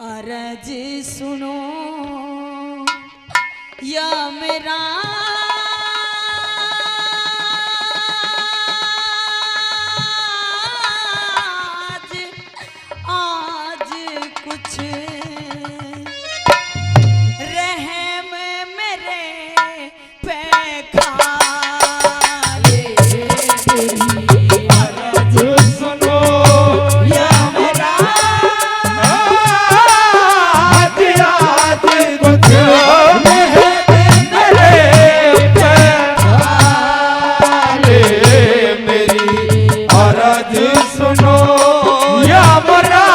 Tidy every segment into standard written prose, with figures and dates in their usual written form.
अर्ज सुनो या मेरा आज कुछ रहम मेरे पे खा ले। अर्ज सुनो या मेरा आज कुछ मेरे पे ले। मेरी अर्ज सुनो या मेरा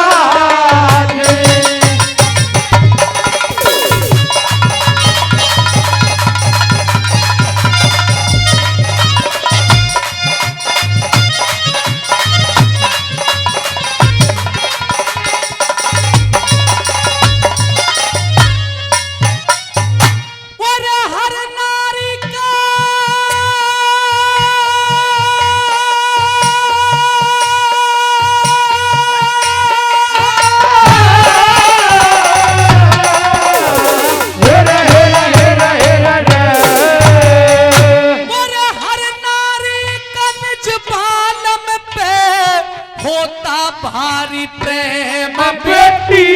भारी प्रेम बेटी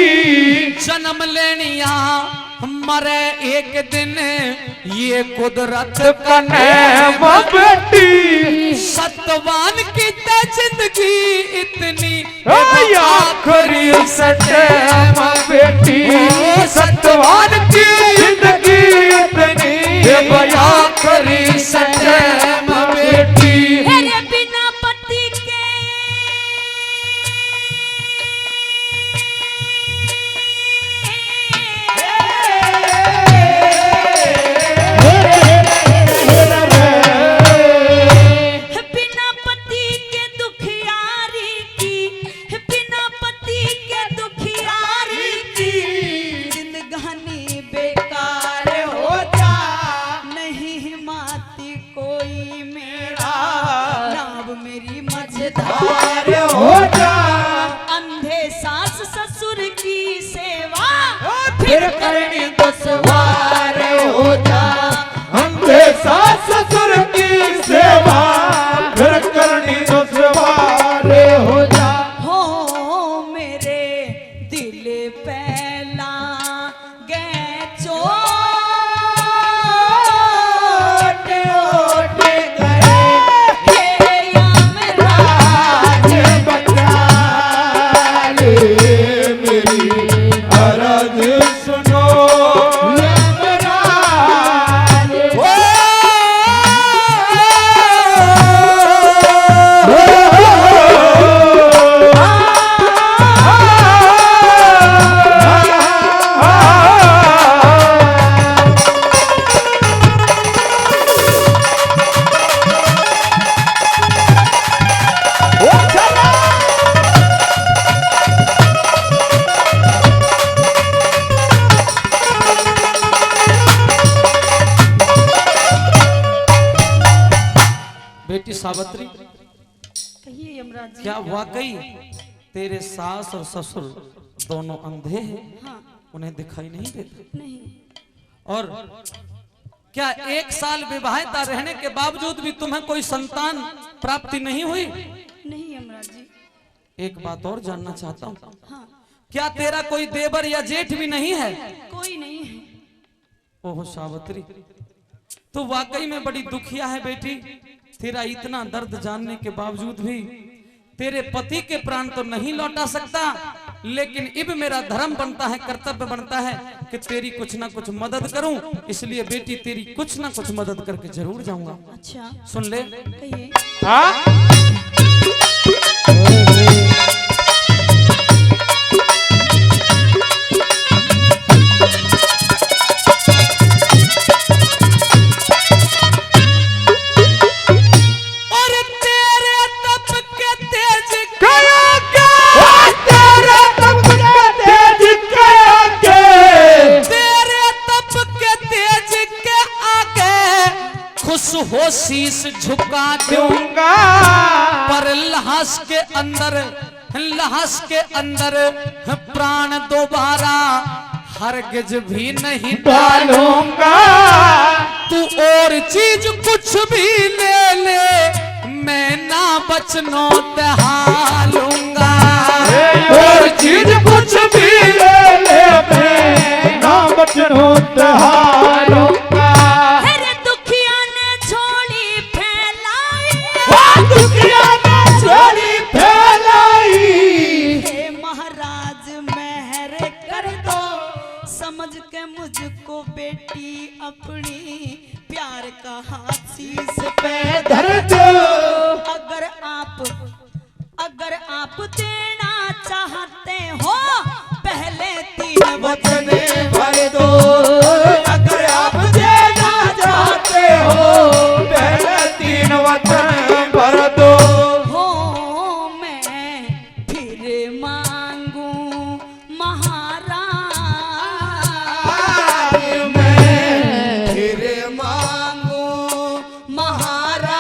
जन्म लेनिया हमारे एक दिन ये कुदरत का नेम बेटी सतवान की जिंदगी इतनी आखिरी सटैम बेटी सतवान की जिंदगी इतनी आखिरी सटैम बेटी। बिना पति के हो जा अंधे सास ससुर की सेवा फिर करनी दुश्वार हो जा। अंधे सास ससुर की सेवा फिर करनी दुश्वार हो जा। हो मेरे दिल पहला गए चोट ओट गए बेटी सावित्री, कहिए यमराज जी। क्या वाकई तेरे सास और ससुर दोनों अंधे हैं? हाँ। उन्हें दिखाई नहीं देते? नहीं। और क्या एक साल विवाहिता रहने के बावजूद भी तुम्हें कोई संतान प्राप्ति नहीं हुई? नहीं यमराज जी। एक बात और जानना चाहता हूँ, हाँ। क्या तेरा कोई देवर या जेठ भी नहीं है? कोई नहीं है। ओह सावित्री, तो वाकई में बड़ी दुखिया है बेटी। तेरा इतना दर्द जानने के बावजूद भी तेरे पति के प्राण तो नहीं लौटा सकता, लेकिन इब मेरा धर्म बनता है, कर्तव्य बनता है कि तेरी कुछ ना कुछ मदद करूं। इसलिए बेटी तेरी कुछ ना कुछ मदद करके जरूर जाऊंगा। अच्छा सुन ले। कहिए। हो शीश झुका दूंगा पर लाश के अंदर लाश के अंदर प्राण दोबारा हरगिज भी नहीं डालूंगा। तू और चीज कुछ भी ले ले मैं ना बचनों तहालूंगा। और चीज कुछ भी ले ले मैं ना बचनों तहालूंगा। अरे दुखिया ने छोड़ी फैलाई, दुखिया ने छोड़ी फैलाई। हे महाराज मेहर कर दो, समझ के मुझको बेटी अपनी, प्यार का हाथ शीश पे धर दो। अगर आप देना चाहते हो पहले 3 वचन भर दो। अगर आप देना चाहते हो पहले 3 वचन भर दो। हो मैं फिर मांगू महाराज, मैं फिर मांगू महाराज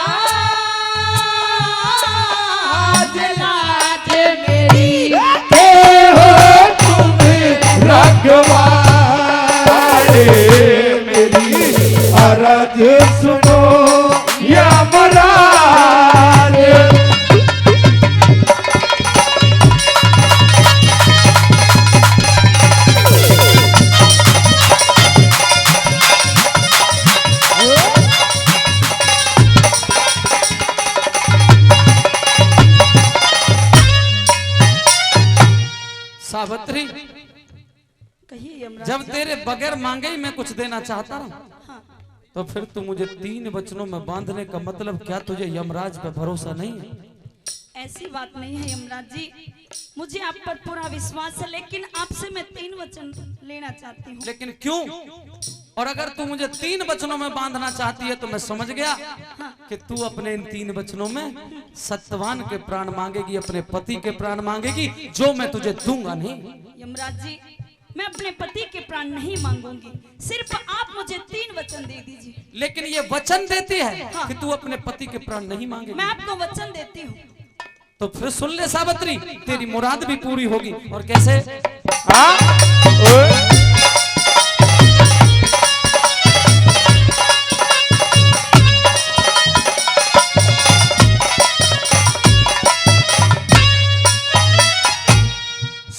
लाज मेरी के हो तुम रखवारे। मेरी अर्ज सुनो यमराज। सावित्री, कहिए यमराज। जब तेरे बगैर मांगे ही मैं कुछ देना चाहता हूँ हाँ, तो फिर तू मुझे 3 वचनों में बांधने का मतलब क्या? तुझे यमराज पे भरोसा नहीं है? ऐसी बात नहीं है यमराज जी, मुझे आप पर पूरा विश्वास है, लेकिन आपसे मैं 3 वचन लेना चाहती हूँ। लेकिन क्यों? और अगर तू मुझे 3 वचनों में बांधना चाहती है तो मैं समझ गया कि तू अपने इन 3 वचनों में सत्यवान के प्राण मांगेगी, अपने पति के प्राण मांगेगी, जो मैं तुझे दूंगा नहीं। यमराज जी, मैं अपने पति के प्राण नहीं मांगूंगी, सिर्फ आप मुझे 3 वचन दे दीजिए। लेकिन ये वचन देती है कि तू अपने पति के प्राण नहीं मांगेगी। मैं आपको वचन देती हूँ। तो फिर सुन ले सावित्री, तेरी मुराद भी पूरी होगी। और कैसे?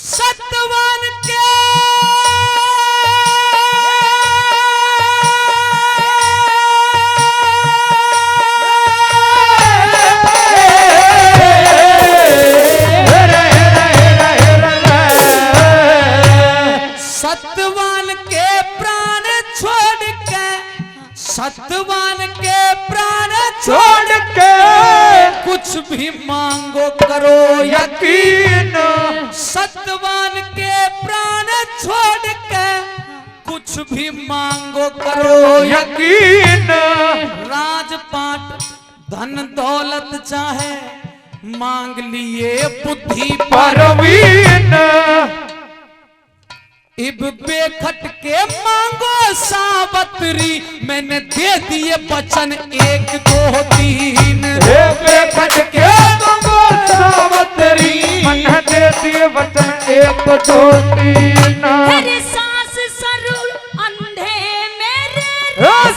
सत्यवान के सत्यवान के प्राण छोड़ के कुछ भी मांगो करो यकीन। सत्यवान के प्राण छोड़ के कुछ भी मांगो करो यकीन। राजपाट धन दौलत चाहे मांग लिए बुद्धि परवीन। इब बेखट के मांगो सावित्री, मैंने दे दिए वचन 1 2 3। बेखट के मांगो सावित्री, मैंने दे दिए वचन 1 2 3। मेरे सास ससुर अंधे मेरे,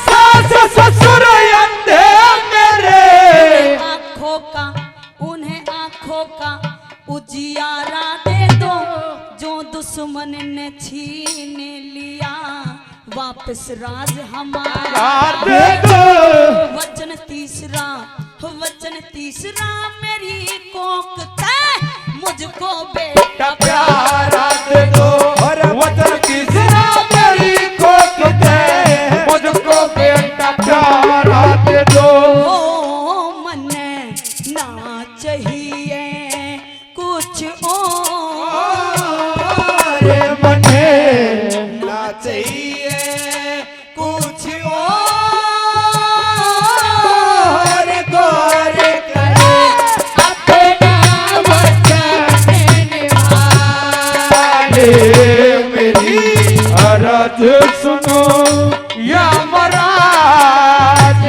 सास ससुर अंधे मेरे, आँखों का उन्हें आँखों का उजियारा दे दो, जो दुश्मन ने छीन लिया वापस राज हमारा दे दो। वचन तीसरा मेरी कोक के मुझको बेटा प्यारा दे दो। और वचन तीसरा मेरी कोक दे, मुझको बेटा प्यारा दे दो। ओ मने ना चाहिए कुछ और मने ना चाहिए कुछ और। गौर करे अपना वचन निभाने। मेरी अर्ज सुनो यमराज।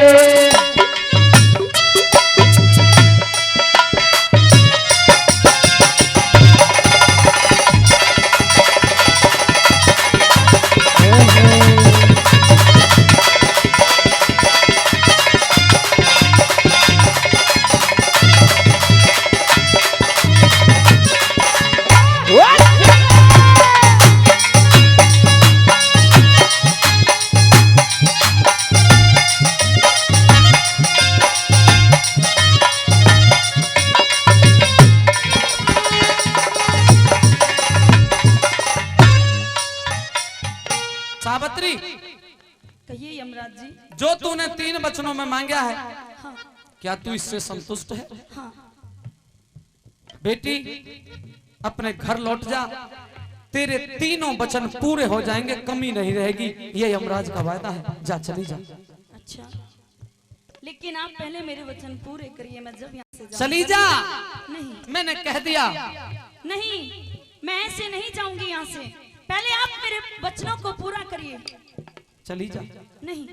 सावित्री, कहिए यमराज जी। जो तूने 3 वचनों में मांगा है, हाँ क्या तू इससे संतुष्ट है? हाँ। बेटी अपने घर लौट जा, तेरे 3 वचन पूरे हो जाएंगे, कमी नहीं रहेगी, ये यमराज का वायदा है। जा, चली जा। अच्छा, लेकिन आप पहले मेरे वचन पूरे करिए, मैं जब यहाँ से चली जा। नहीं, मैंने कह दिया। नहीं, मैं ऐसे नहीं जाऊंगी यहाँ से। पहले आप मेरे वचनों को पूरा करिए। चली जा। नहीं।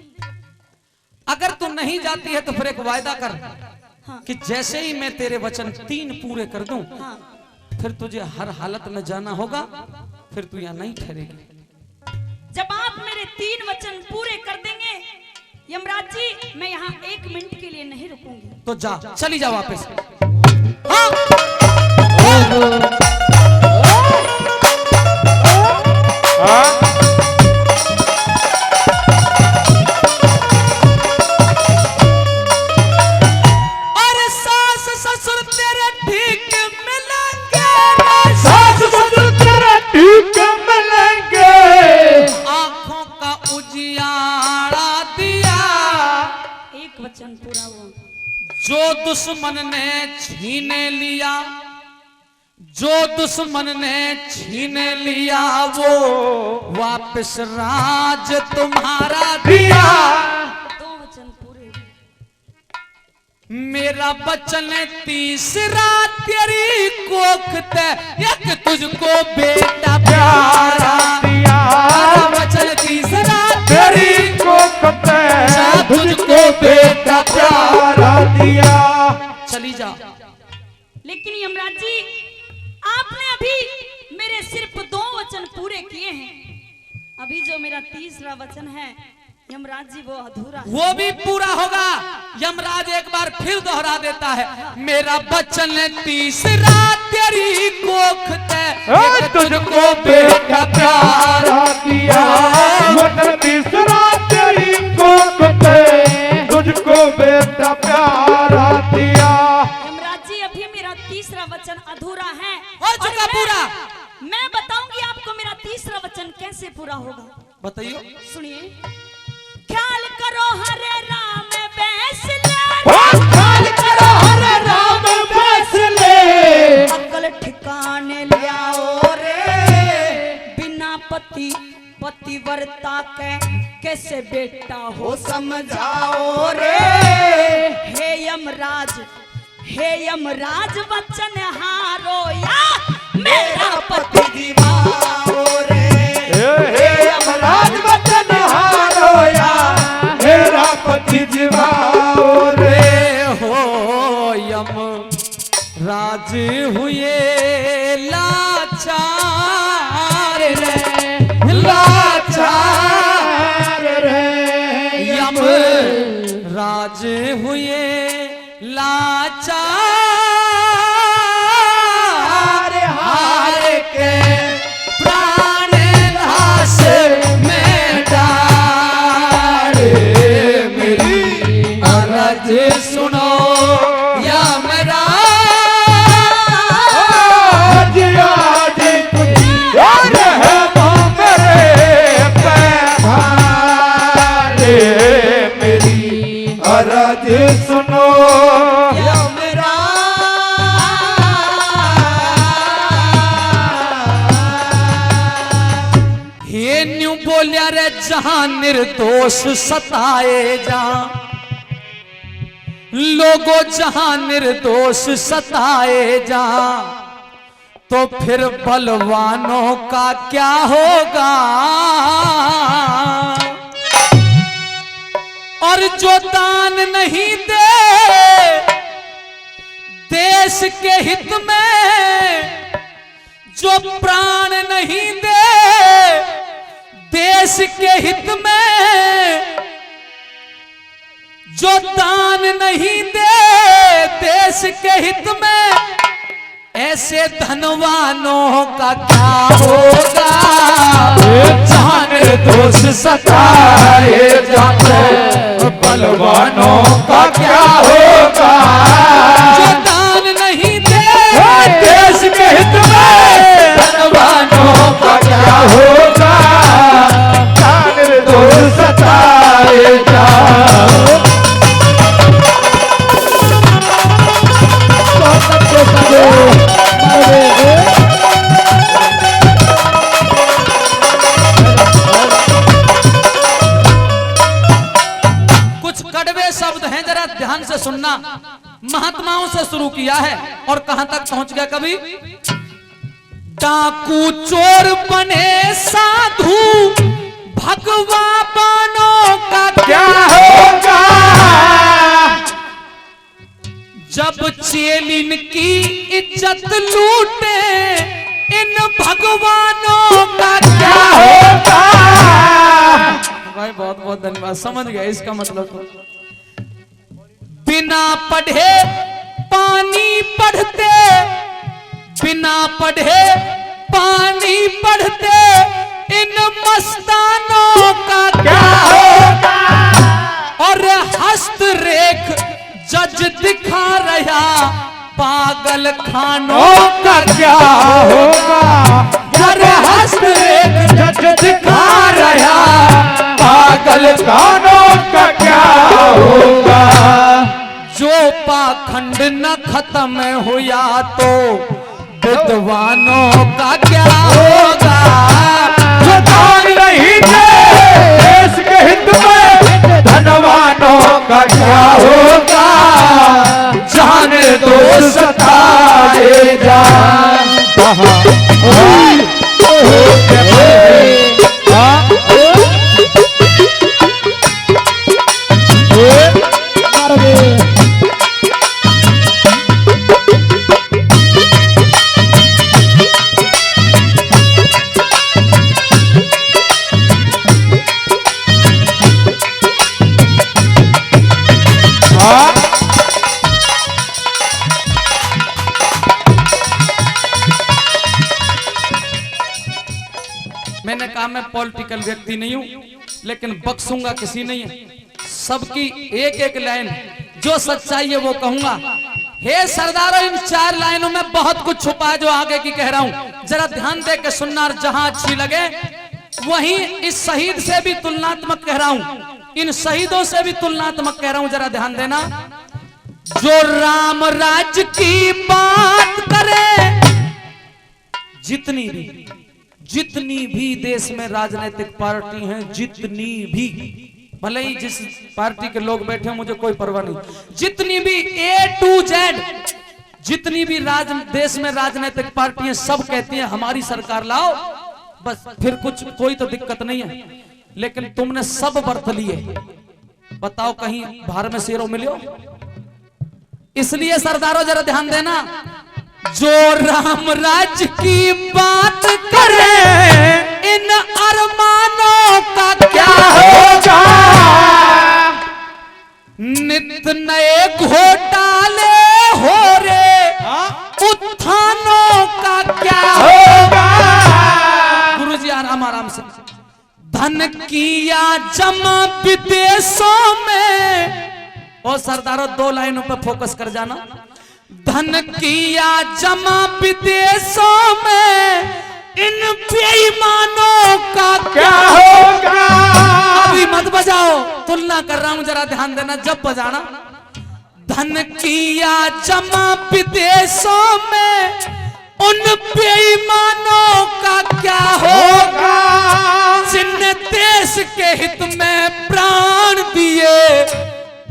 अगर तू नहीं जाती है तो फिर एक वायदा कर, हाँ कि जैसे ही मैं तेरे वचन 3 पूरे कर दूं, हाँ। फिर तुझे हर हालत में जाना होगा, फिर तू यहाँ नहीं ठहरेगी। जब आप मेरे 3 वचन पूरे कर देंगे यमराज जी, मैं यहाँ 1 मिनट के लिए नहीं रुकूंगी। तो जा, चली जा वापस। हाँ। अरे सास ससुर तेरे ठीक मिलेंगे, सास ससुर तेरे ठीक मिलेंगे, आंखों का उजियारा दिया, एक वचन पूरा हुआ। जो दुश्मन ने छीन लिया, जो दुश्मन ने छीन लिया, वो वापस राज तुम्हारा दिया। 2 वचन पूरे हुए। मेरा वचन तीसरा तेरी कोख ते, एक तुझको बेटा प्यारा दिया, मेरा वचन तीसरा तेरी कोख पे तुझको बेटा प्यारा दिया। चली जा। लेकिन यमराज जी, आपने अभी मेरे सिर्फ 2 वचन पूरे किए हैं। अभी जो मेरा तीसरा वचन है यमराज जी, वो अधूरा है। वो भी पूरा होगा। यमराज एक बार फिर दोहरा देता है, मेरा वचन तीसरा तेरी कोख ते, तुझको बेटा प्यारा दिया, वचन तीसरा तेरी कोख पे तुझको बेटा प्यारा दिया। यमराज जी, अभी मेरा तीसरा वचन अधूरा है। हो चुका पूरा। मैं बताऊंगी आपको मेरा तीसरा वचन कैसे पूरा होगा। बताइयो। सुनिए। ख्याल करो हरे राम फैसले, ख्याल करो हरे राम फैसले, अकल ठिकाने ले आओ रे, बिना पतिव्रता के कैसे बेटा हो समझाओ रे। हे यमराज वचन हारो या मेरा पति जीवाओ रे। हे यमराज वचन हारो या मेरा पति जीवाओ रे। हो यम राज हुए लाचार रे, लाचार रे, यम राज हुए लाचार, हार के प्राण नाश में डाले, मेरी अरज सुनो यमराज। आज आज मेरे पैरे, मेरी अरज सुनो हे न्यू बोलिया रे, जहां निर्दोष सताए जा, लोगों जहां निर्दोष सताए जा, तो फिर बलवानों का क्या होगा। और जो दान नहीं दे देश के हित में, जो प्राण नहीं दे देश के हित में, जो दान नहीं दे देश के हित में, ऐसे धनवानों का क्या होगा। जहां निर्दोष सताए जाते, बलवानों का क्या होगा। जो दान नहीं दे देश के हित में, धनवानों का क्या होगा। दान से सुनना, महात्माओं से शुरू किया है और कहां तक पहुंच गया कभी? डाकू चोर बने साधु भगवा बानों का क्या होगा? जब चेलिन की इज्जत लूटे इन भगवानों का क्या होगा? भाई बहुत बहुत धन्यवाद, समझ गया इसका मतलब। तो बिना पढ़े पानी पढ़ते, बिना पढ़े पानी पढ़ते इन मस्तानों का क्या होगा? और हस्तरेख जज दिखा रहा पागल खानों का क्या होगा? अरे हस्तरेख जज दिखा रहा पागल कानों का क्या होगा? जो पाखंड न खत्म हुआ तो विद्वानों का क्या होगा? जो दान नहीं दे देश के हित में धनवानों का क्या होगा? जाने दो सताए जा। मैंने कहा मैं पॉलिटिकल व्यक्ति नहीं हूं, लेकिन बख्शूंगा किसी नहीं है। सबकी एक एक लाइन जो सच्चाई है वो कहूंगा। हे सरदारों, इन 4 लाइनों में बहुत कुछ छुपा है जो आगे की कह रहा हूं, जरा ध्यान दे के सुनना। और जहां अच्छी लगे वहीं इस शहीद से भी तुलनात्मक कह रहा हूं, इन शहीदों से भी तुलनात्मक कह रहा हूं, जरा ध्यान देना। जो राम राज्य की बात करे, जितनी भी देश में राजनीतिक पार्टी हैं, जितनी भी, भले ही जिस पार्टी के लोग बैठे हैं मुझे कोई परवाह नहीं, जितनी भी A to Z जितनी भी देश में राजनीतिक पार्टियां सब कहती हैं हमारी सरकार लाओ, बस फिर कुछ कोई तो दिक्कत नहीं है। लेकिन तुमने सब बर्त लिए, बताओ कहीं बाहर में शेरों मिलियो? इसलिए सरदारों जरा ध्यान देना, जो राम राज्य की बात करे इन अरमानों का क्या होगा? नित नए घोटाले हो रे उत्थानों का क्या होगा? गुरुजी आराम आराम से। धन किया जमा विदेशों में, और सरदारों 2 लाइनों पर फोकस कर जाना। धन किया जमा विदेशों में इन बेईमानों का क्या होगा? अभी मत बजाओ, तुलना कर रहा हूं, जरा ध्यान देना जब बजाना। धन किया जमा विदेशों में उन बेईमानों का क्या होगा? जिन देश के हित में प्राण दिए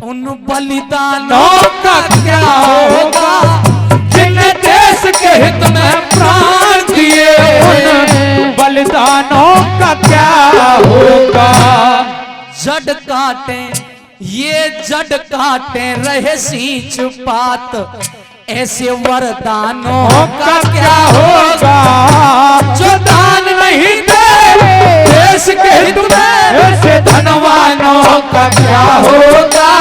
उन बलिदानों का क्या होगा? जिन देश के हित में प्राण दिए उन बलिदानों का क्या होगा? जड़ काटे ये जड़ काटे रहे सींच पात, ऐसे वरदानों का क्या होगा? जो दान नहीं दे देश के हित में ऐसे धनवानों का क्या होगा?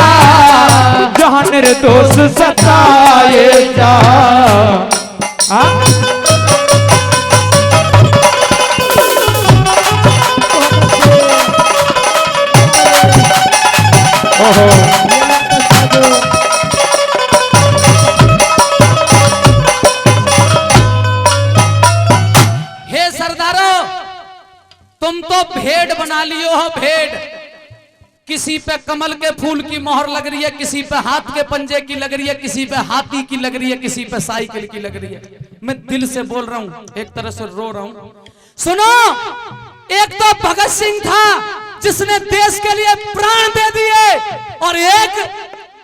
जहाँ निर्दोष सताए जा। हे सरदारों, तुम तो भेड़ बना लियो हो, भेड़। किसी पे कमल के फूल की मोहर लग रही है, किसी पे हाथ के पंजे की लग रही है, किसी पे हाथी की लग रही है, किसी पे साइकिल की लग रही है। मैं दिल से बोल रहा हूं, एक तरह से रो रहा हूं। सुनो, एक तो भगत सिंह था जिसने देश के लिए प्राण दे दिए, और एक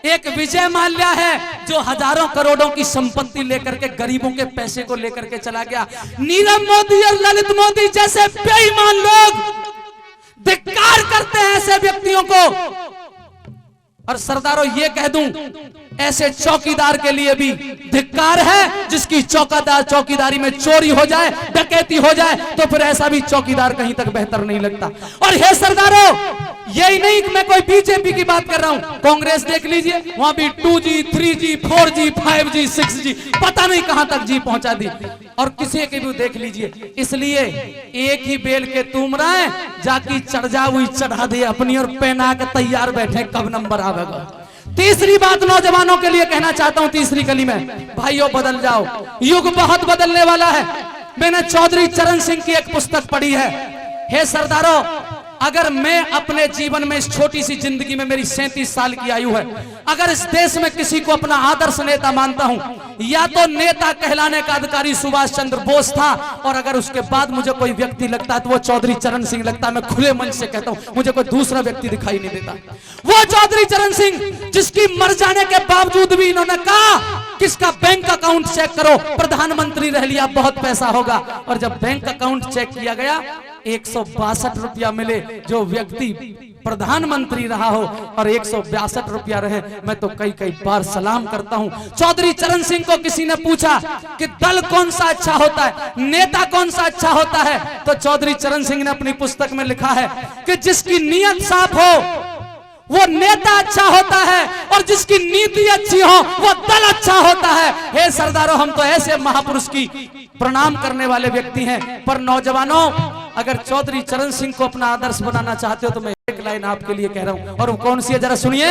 एक विजय माल्या है जो हजारों करोड़ों की संपत्ति लेकर के गरीबों के पैसे को लेकर के चला गया। नीरव मोदी और ललित मोदी जैसे बेईमान लोग धिक्कार करते हैं ऐसे व्यक्तियों को। और सरदारों ये कह दूं, ऐसे चौकीदार के लिए भी धिक्कार है जिसकी चौकीदारी में चोरी हो जाए, डकैती हो जाए, तो फिर ऐसा भी चौकीदार कहीं तक बेहतर नहीं लगता। और हे सरदारों, यही नहीं कि मैं कोई बीजेपी की बात कर रहा हूं, कांग्रेस देख लीजिए, वहां भी 2G 3G 4G 5G 6G पता नहीं कहां तक जी पहुंचा दी। और किसी के भी देख लीजिए। इसलिए एक ही बेल के तुमराए जाकी चढ़ जा हुई चढ़ा दे अपनी और पहना के तैयार बैठे कब नंबर आवेगा। तीसरी बात नौजवानों के लिए कहना चाहता हूं, तीसरी कली में, भाइयों बदल जाओ, युग बहुत बदलने वाला है। मैंने चौधरी चरण सिंह की एक पुस्तक पढ़ी है। हे सरदारों, अगर मैं अपने जीवन में इस छोटी सी जिंदगी में, मेरी 37 साल की आयु है, अगर इस देश में किसी को अपना आदर्श नेता मानता हूं, या तो नेता कहलाने का अधिकारी सुभाष चंद्र बोस था, और अगर उसके बाद मुझे कोई व्यक्ति लगता है तो वो चौधरी चरण सिंह लगता है। मैं खुले मन से कहता हूं, मुझे कोई दूसरा व्यक्ति दिखाई नहीं देता। वो चौधरी चरण सिंह जिसकी मर जाने के बावजूद भी इन्होंने कहा किसका बैंक अकाउंट चेक करो, प्रधानमंत्री रह लिया, बहुत पैसा होगा। और जब बैंक अकाउंट चेक किया गया 162 रुपया मिले। जो व्यक्ति प्रधानमंत्री रहा हो और 162 रुपया रहे, मैं तो कई बार सलाम करता हूं। चौधरी चरण सिंह को किसी ने पूछा कि दल कौन सा अच्छा होता है, नेता कौन सा अच्छा होता है, तो चौधरी चरण सिंह ने अपनी पुस्तक में लिखा है कि जिसकी नीयत साफ हो वो नेता अच्छा होता है, और जिसकी नीति अच्छी हो वो दल अच्छा होता है। हे सरदारों, हम तो ऐसे महापुरुष की प्रणाम करने वाले व्यक्ति हैं। पर नौजवानों, अगर चौधरी चरण सिंह को अपना आदर्श बनाना चाहते हो तो मैं एक लाइन आपके लिए कह रहा हूं, और वो कौन सी है जरा सुनिए।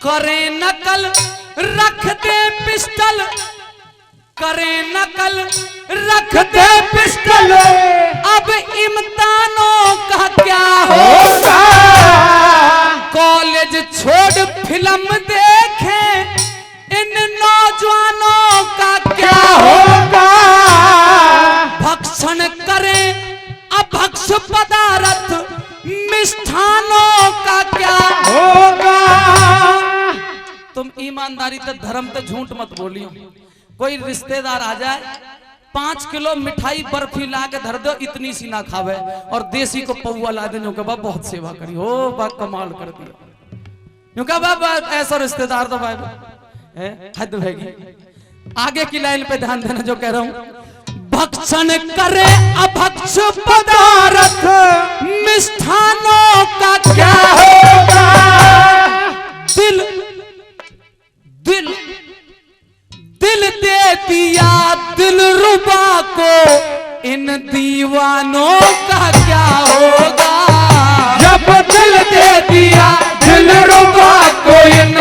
करे नकल रख दे पिस्टल, करे नकल रख दे पिस्टल, अब इम्तिहानों का क्या होगा। कॉलेज छोड़ फिल्म देखे इन नौजवानों का क्या होगा। भक्षण करें अभक्ष पदार्थ मिष्ठानों का क्या होगा। तुम ईमानदारी से धर्म पे झूठ मत बोलियो। कोई रिश्तेदार आ जाए 5 किलो मिठाई बर्फी ला के धर दो, इतनी सी ना खावे, और देसी को पौवा ला दे, बाबा बहुत सेवा करी हो, बा कमाल कर दिया, बाबा ऐसा रिश्तेदार तो भाई हद होगी। आगे की लाइन पे ध्यान देना जो कह रहा हूं। भक्षण करे अभक्ष पदार्थ मिष्ठानों का क्या होगा। दिल दिल दिल दे दिया दिल रुबा को, इन दीवानों का क्या होगा। जब दिल दे दिया दिल रुबा को, इन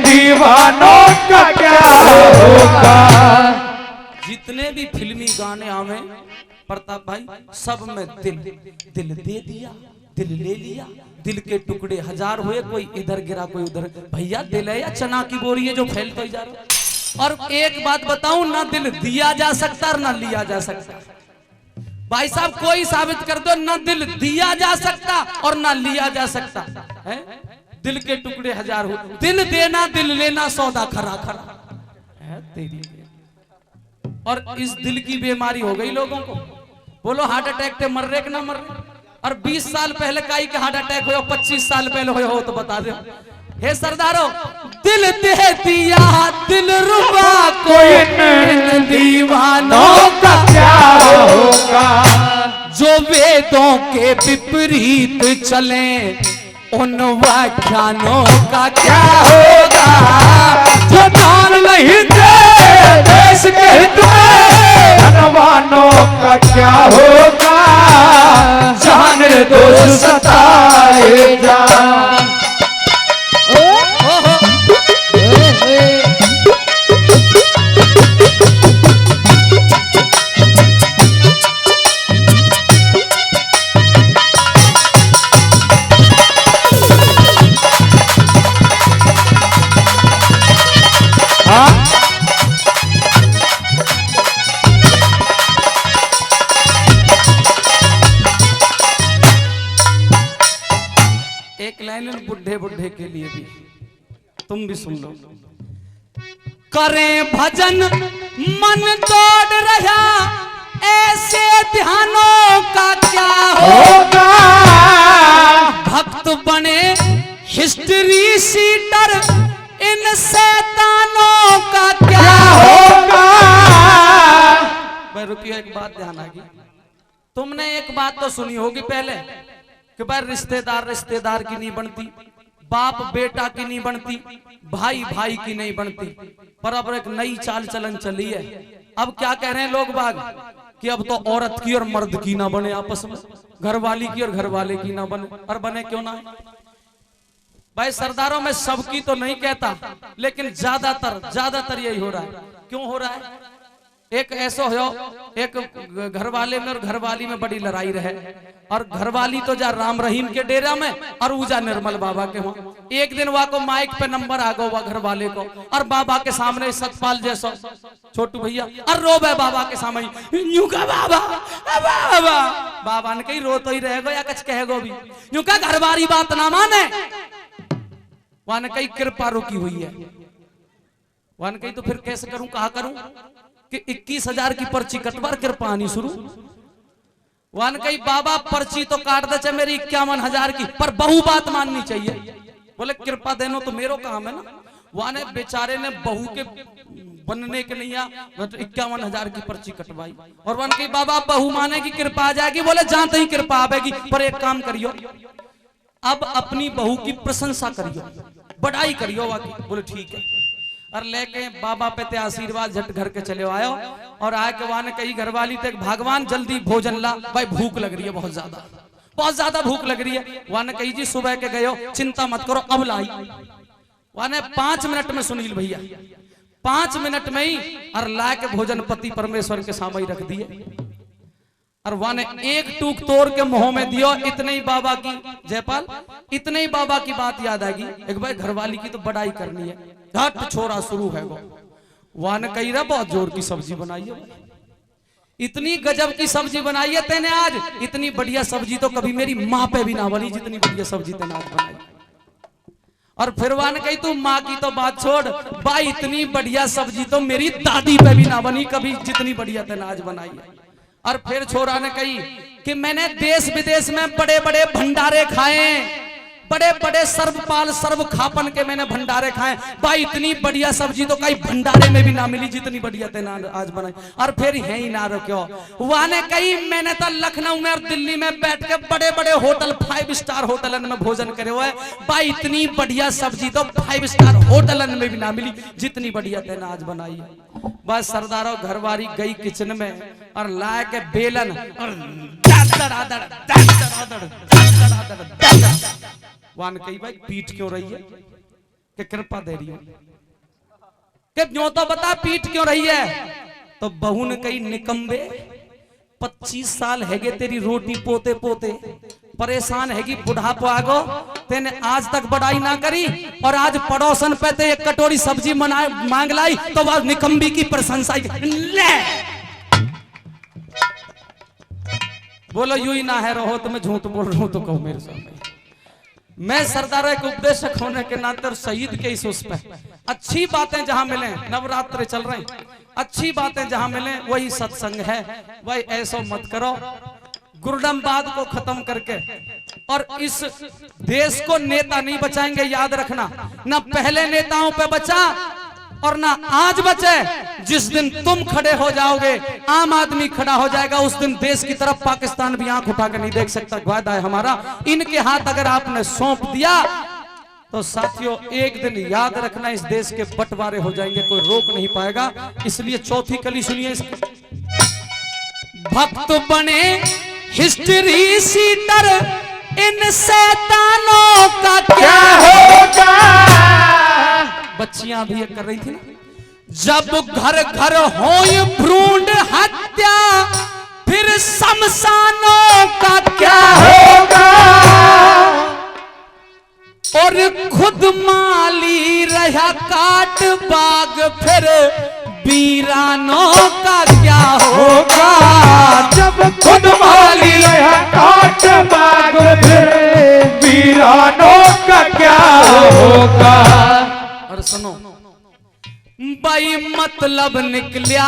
दीवानों का क्या होगा। जितने भी फिल्मी गाने आवे प्रताप भाई, सब में दिल दिल दे दिया, दिल ले लिया, दिल के टुकड़े हजार हुए, कोई इधर गिरा कोई उधर। भैया दिल है या चना की बोरी है जो फैलता ही जा रहा। और एक बात बताऊं, ना दिल दिया जा सकता और ना लिया जा सकता। भाई साहब कोई साबित कर दो, ना दिल दिया जा सकता और ना लिया जा सकता है। दिल के टुकड़े हजार हुए, दिल देना दिल लेना सौदा खरा खरा है तेरी। और इस दिल की बीमारी हो गई लोगों को। बोलो हार्ट अटैक से मर रहे कि ना मर रहे। और 20 साल पहले काई के हार्ट अटैक हो, 25 साल पहले हो तो बता दो। हे सरदारों, दिल दे दिया दिल रुबा को, इन दीवानों का क्या होगा। जो वेदों के विपरीत चले उन व्याख्यानों का क्या होगा। जो दान नहीं दे देश के हित में, धनवानों का क्या होगा। जान दोष सताए जा। बुढ़े बुढ़े के लिए भी, तुम भी सुन लो। करें भजन मन दौड़ रहा, ऐसे ध्यानों का क्या होगा। भक्त बने हिस्ट्री सीटर, इन शैतानों का क्या होगा। भाई रुकिए, एक बात ध्यान आ गई। तुमने एक बात तो सुनी होगी पहले कि भाई रिश्तेदार रिश्तेदार की नहीं बनती, बाप बेटा की नहीं बनती, भाई भाई की नहीं बनती। पर अब एक नई चाल चलन चली है। अब क्या कह रहे हैं लोग बाग कि अब तो औरत की और मर्द की ना बने आपस में, घरवाली की और घरवाले की ना बने। और बने क्यों ना? भाई सरदारों में सबकी तो नहीं कहता, लेकिन ज्यादातर यही हो रहा है। क्यों हो रहा है? एक ऐसा हो, एक घरवाले में और घरवाली में बड़ी लड़ाई रहे, और घरवाली तो जा राम रहीम के डेरा में और ऊजा निर्मल बाबा के हो। एक दिन वहां को माइक पे नंबर आ गया घरवाले को, और बाबा के सामने सतपाल जैसा छोटू भैया और रो बे बाबा के सामने, यूं का बाबा बाबा बाबा ने कही रो तो ही रहेगो या कुछ कहेगो भी, यूं का घरवाली बात ना माने। वहां ने कही कृपा रुकी हुई है। वहां ने कही तो फिर कैसे करूं, कहा करूं कि 21,000 की पर्ची कटवार कृपा आनी शुरू। वन कही बाबा पर्ची तो काट दे चाहे मेरी 51,000 की, पर बहू बात माननी चाहिए। बोले कृपा देनो तो मेरो काम है ना। वाने बेचारे ने बहू के बनने के नहीं 51,000 की पर्ची कटवाई, और वन कही बाबा बहू माने की कृपा आ जाएगी। बोले जानते ही कृपा आवेगी, पर एक काम करियो, अब अपनी बहू की प्रशंसा करियो, बड़ाई करियो वाकई। बोले ठीक है। और लेके बाबा पे ते आशीर्वाद झट घर के चले आयो, और आए के वाने कही घरवाली ते भगवान जल्दी भोजन ला, भाई भूख लग रही है, बहुत ज्यादा भूख लग रही है। वाने कही जी सुबह के गयो, चिंता मत करो अब लाई। वाने 5 मिनट में सुनील भैया 5 मिनट में ही और ला के भोजन पति परमेश्वर के सामने रख दिए। और वाने एक टूक तोड़ के मुंह में दियो। इतने ही बाबा की जयपाल, इतने ही बाबा की बात याद आएगी, एक भाई घरवाली की तो बड़ाई करनी है। झट छोरा शुरू है वो, वाने कही रहा बहुत जोर की सब्जी बनाई है, इतनी गजब की सब्जी बनाई है तेने आज, इतनी बढ़िया सब्जी तो कभी मेरी माँ पे भी ना बनी जितनी बढ़िया सब्जी तेने आज बनाई। और फिर वाने कही तू माँ की तो बात छोड़ भाई, इतनी बढ़िया सब्जी तो मेरी दादी पे भी ना बनी कभी जितनी बढ़िया तेने आज बनाई है। और फिर छोरा ने कही कि मैंने देश विदेश में बड़े बड़े भंडारे खाए, बड़े बड़े सर्वपाल सर्व खापन के मैंने भंडारे खाए, भाई इतनी बढ़िया सब्जी तो कहीं भंडारे में भी ना मिली जितनी बढ़िया तेना आज बनाई। और फिर है ही ना रुक्यो, वाने कही मैंने तो लखनऊ में और दिल्ली में बैठ के बड़े बड़े होटल 5 स्टार होटलन में भोजन करे हुए, भाई इतनी बढ़िया सब्जी तो 5 स्टार होटलन में भी ना मिली जितनी बढ़िया तेना आज बनाई है। बस सरदारों घरवाली गई किचन में और ला के बेलन और वान कही भाई पीट क्यों रही है, कि कृपा दे रही है, कि यूं तो बता पीट क्यों रही है। तो बहू ने कही निकम्बे 25 साल हैगे तेरी रोटी पोते पोते, परेशान हैगी बुढ़ापो आगो, तेने आज तक बड़ाई ना करी और आज पड़ोसन पे ते एक कटोरी सब्जी मांग लाई तो वह निकम्बी की प्रशंसा ले। बोलो यूं ही ना है रहो तो मैं झूठ बोल रहा हूं तो कहो मेरे सामने। मैं सरदार एक उपदेशक होने के नाते और शहीद के इस उस पे अच्छी बातें जहां मिले, नवरात्र चल रहे हैं, अच्छी बातें जहां मिले वही सत्संग है। भाई ऐसा मत करो, गुरडमवाद को खत्म करके और इस देश को नेता नहीं बचाएंगे, याद रखना। ना पहले नेताओं पे बचा और ना आज बचे। जिस दिन तुम खड़े हो जाओगे, आम आदमी खड़ा हो जाएगा, उस दिन देश की तरफ पाकिस्तान भी आंख उठा कर नहीं देख सकता। वादा है हमारा, इनके हाथ अगर आपने सौंप दिया तो साथियों एक दिन याद रखना इस देश के बंटवारे हो जाएंगे, कोई रोक नहीं पाएगा। इसलिए चौथी कली सुनिए, भक्त बने हिस्ट्री सीटर, इन शैतानों का क्या होगा। बच्चियां भी कर रही थी ना, जब घर घर होए भ्रूण हत्या, फिर शमशानों का क्या होगा। और खुद माली रहा काट बाग, फिर वीरानों का क्या होगा। जब खुद माली रहा काट बाग, फिर वीरानों का क्या होगा। और सुनो भाई मतलब निकलिया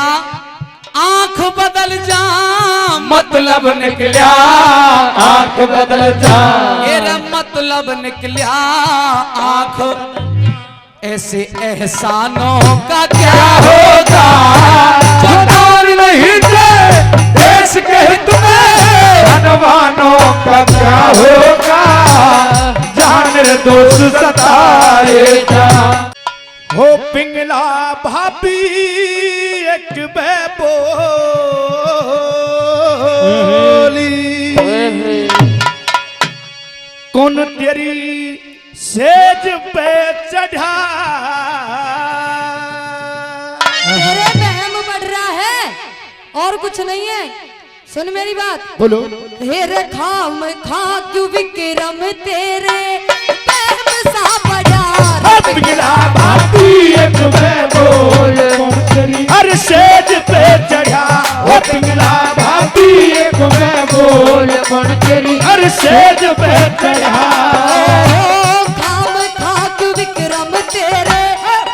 आंख बदल जा, मतलब निकलिया आंख बदल जा, मेरा मतलब निकलिया आंख, ऐसे एहसानों का क्या होगा जो दान नहीं दे देश के हित में, धनवानों का क्या होगा जान निर्दोष सताए जा। हो पिंगला भाभी एक बोली, कौन तेरी सेज पे चढ़ा। मेरे बहम बढ़ रहा है और कुछ नहीं है। सुन मेरी बात, बोलो। हेरे खाम खा क्यों विक्रम तेरे बहम सा बजा। पिघला भाभी एक मैं बोल, हर सेज पे चढ़ा। वो पिघला भाभी एक मैं बोल, हर सेज पे चढ़ा। खाम खा क्यों विक्रम तेरे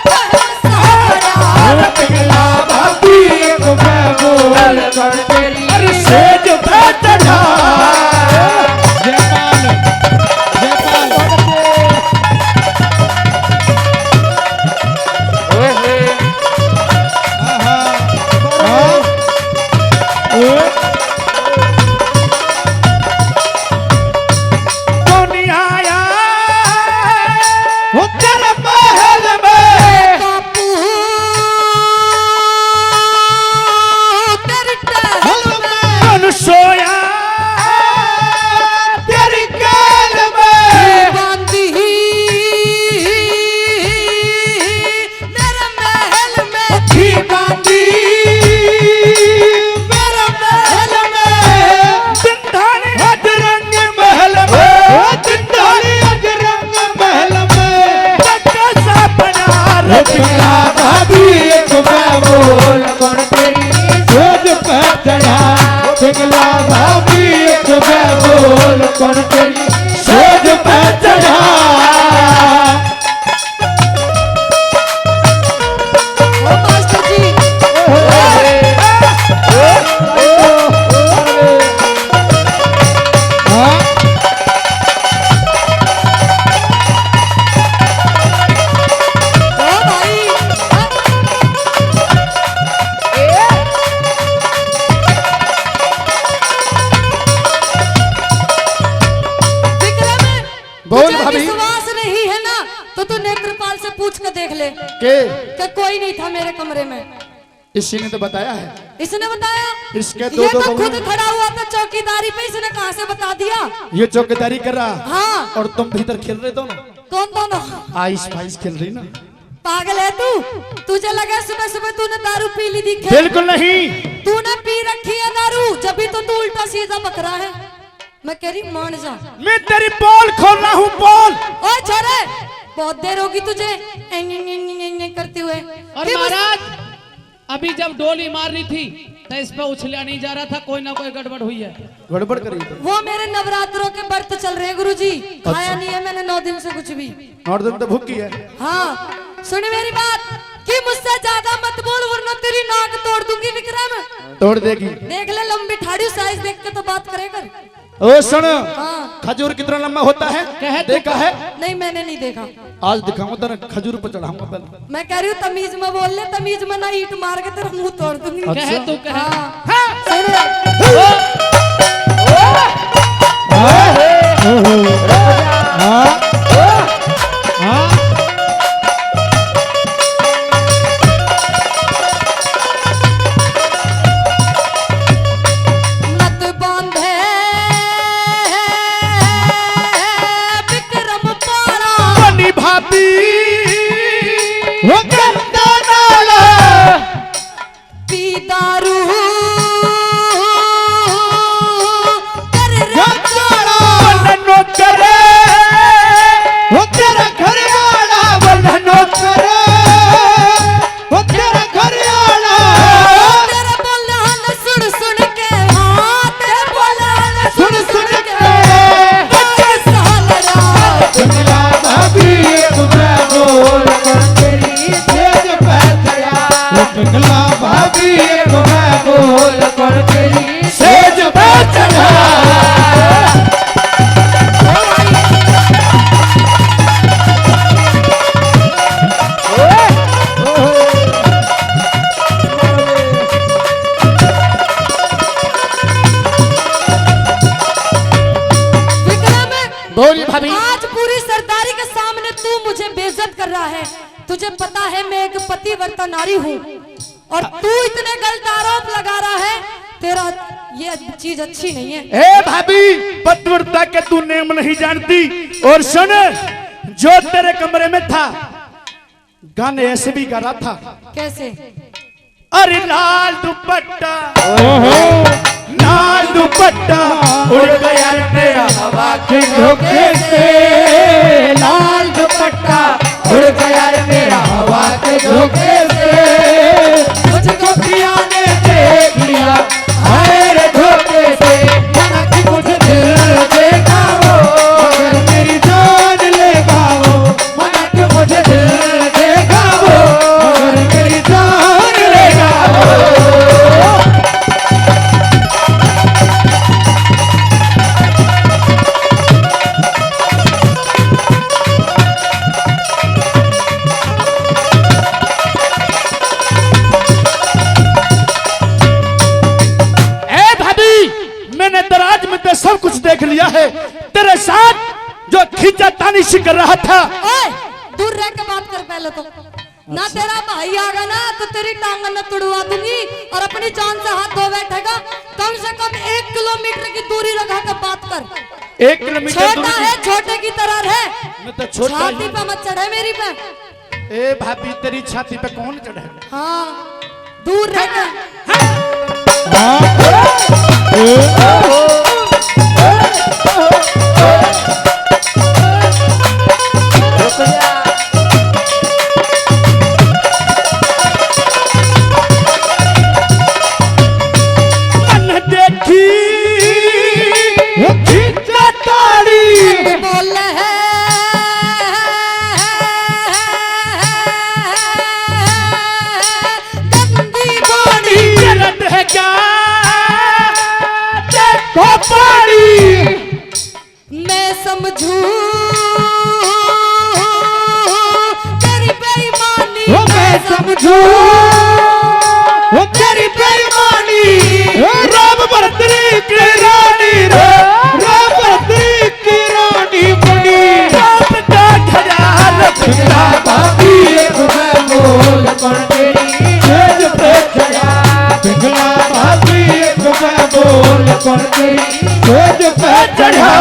बहम सा बजा। पिघला भाभी एक मैं बोल, हर सेज पे चढ़ा। कौन तेरी सोच पे चढ़ा। ओ मास्टर जी, ओ भाई बोल तुझे भाभी। विश्वास नहीं है ना तो तू नेत्रपाल से पूछ कर देख ले के कि कोई नहीं था मेरे कमरे में। इसी ने तो बताया है। इसने बताया? इसके ये दो तो बहू खुद हैं। खड़ा हुआ था चौकीदारी पे, इसने कहां से बता दिया? ये चौकीदारी कर रहा। हाँ। और तुम भीतर खेल रहे दोनों, कौन दोनों? आइस फाइस खेल रही ना। पागल है तू? तुझे लगा सुबह सुबह तूने दारू पी ली दिखे? बिल्कुल नहीं। तूने पी रखी है दारू, जब भी तो तू उल्टा सीधा बकरा है। मैं कह रही मान जा। मैं तेरी पोल खोल रहा हूँ, पोल। ओए छोरे, बहुत देर होगी तुझे एंग एंग एंग एंग एंग करते हुए। और कि मुझ- महाराज अभी जब डोली मार रही थी तो इस पे उछला नहीं जा रहा था, कोई ना कोई गड़बड़ हुई है। गड़बड़ करी वो मेरे नवरात्रों के व्रत चल रहे हैं गुरुजी, खाया नहीं है मैंने 9 दिन से कुछ भी। और दिन तो भूखी है। हाँ सुन मेरी बात कि मुझसे ज्यादा मत बोल वरना तेरी नाक तोड़ दूंगी विक्रम। तोड़ देगी। देख ले लंबी ठाड़ी साइज देख के तो बात करेगा। ओ सुन, हाँ खजूर कितना लंबा होता है देखा है? नहीं मैंने नहीं देखा। आज दिखाऊंगा तेरा खजूर पर चढ़ाऊंगा पहले। मैं कह रही हूँ तमीज में बोल ले, तमीज में ना ईंट मार के तेरा मुंह तोड़ दूंगी। कहे तू कहे। हाँ सुन नत बांधे विक्रम पारा बनी भाभी वो करता नाला पी दारू बोलिए भाभी। आज पूरी सरदारी के सामने तू मुझे बेइज्जत कर रहा है। तुझे पता है मैं एक पतिव्रता नारी हूँ और तू इतने गलत आरोप लगा रहा है। तेरा ये चीज अच्छी नहीं है। ए भाभी, पतिव्रता के तू नेम नहीं जानती। और सुन, जो तेरे कमरे में था गाने ऐसे भी गा रहा था। कैसे? अरे लाल दुपट्टा, लाल दुपट्टा उड़ गया तेरा हवा के झोंके से। लाल दुपट्टा उड़ गया तेरा हवा के झोंके से। मुझको पिया ने देख लिया हाय रे धोखे से। मना कि मुझे दिल देगा वो, मगर मेरी जान लेगा वो। मना कि मुझे दिल देगा वो, मगर मेरी जान लेगा वो। मैंने दराज में तो सब कुछ देख लिया है। तेरे साथ जो खींचा तानी कर रहा था। ओए, दूर रह के बात कर पहले तो। ना तेरा भाई आगा ना तो तेरी टांग न तुड़वा दूंगी और अपनी जान से हाथ धो बैठेगा। कम से कम 1 किलोमीटर की दूरी रखा कर बात कर। 1 किलोमीटर छोटा है, छोटे की तरह है। मैं तो छोटा छाती ही। पे मत चढ़े मेरी पे। ए भाभी, तेरी छाती पे कौन चढ़े? हाँ, दूर रह के। मैं समझू तेरी बेईमानी, मैं समझू तेरी बेईमानी। राम भद्री की रानी रे, राम भद्री की रानी बनी। रात का ख्याल रखना भाभी, एक मैं बोल पर तेरी सेज पे चढ़ा। पिघला भाभी, एक मैं बोल पर तेरी सेज पे चढ़ा।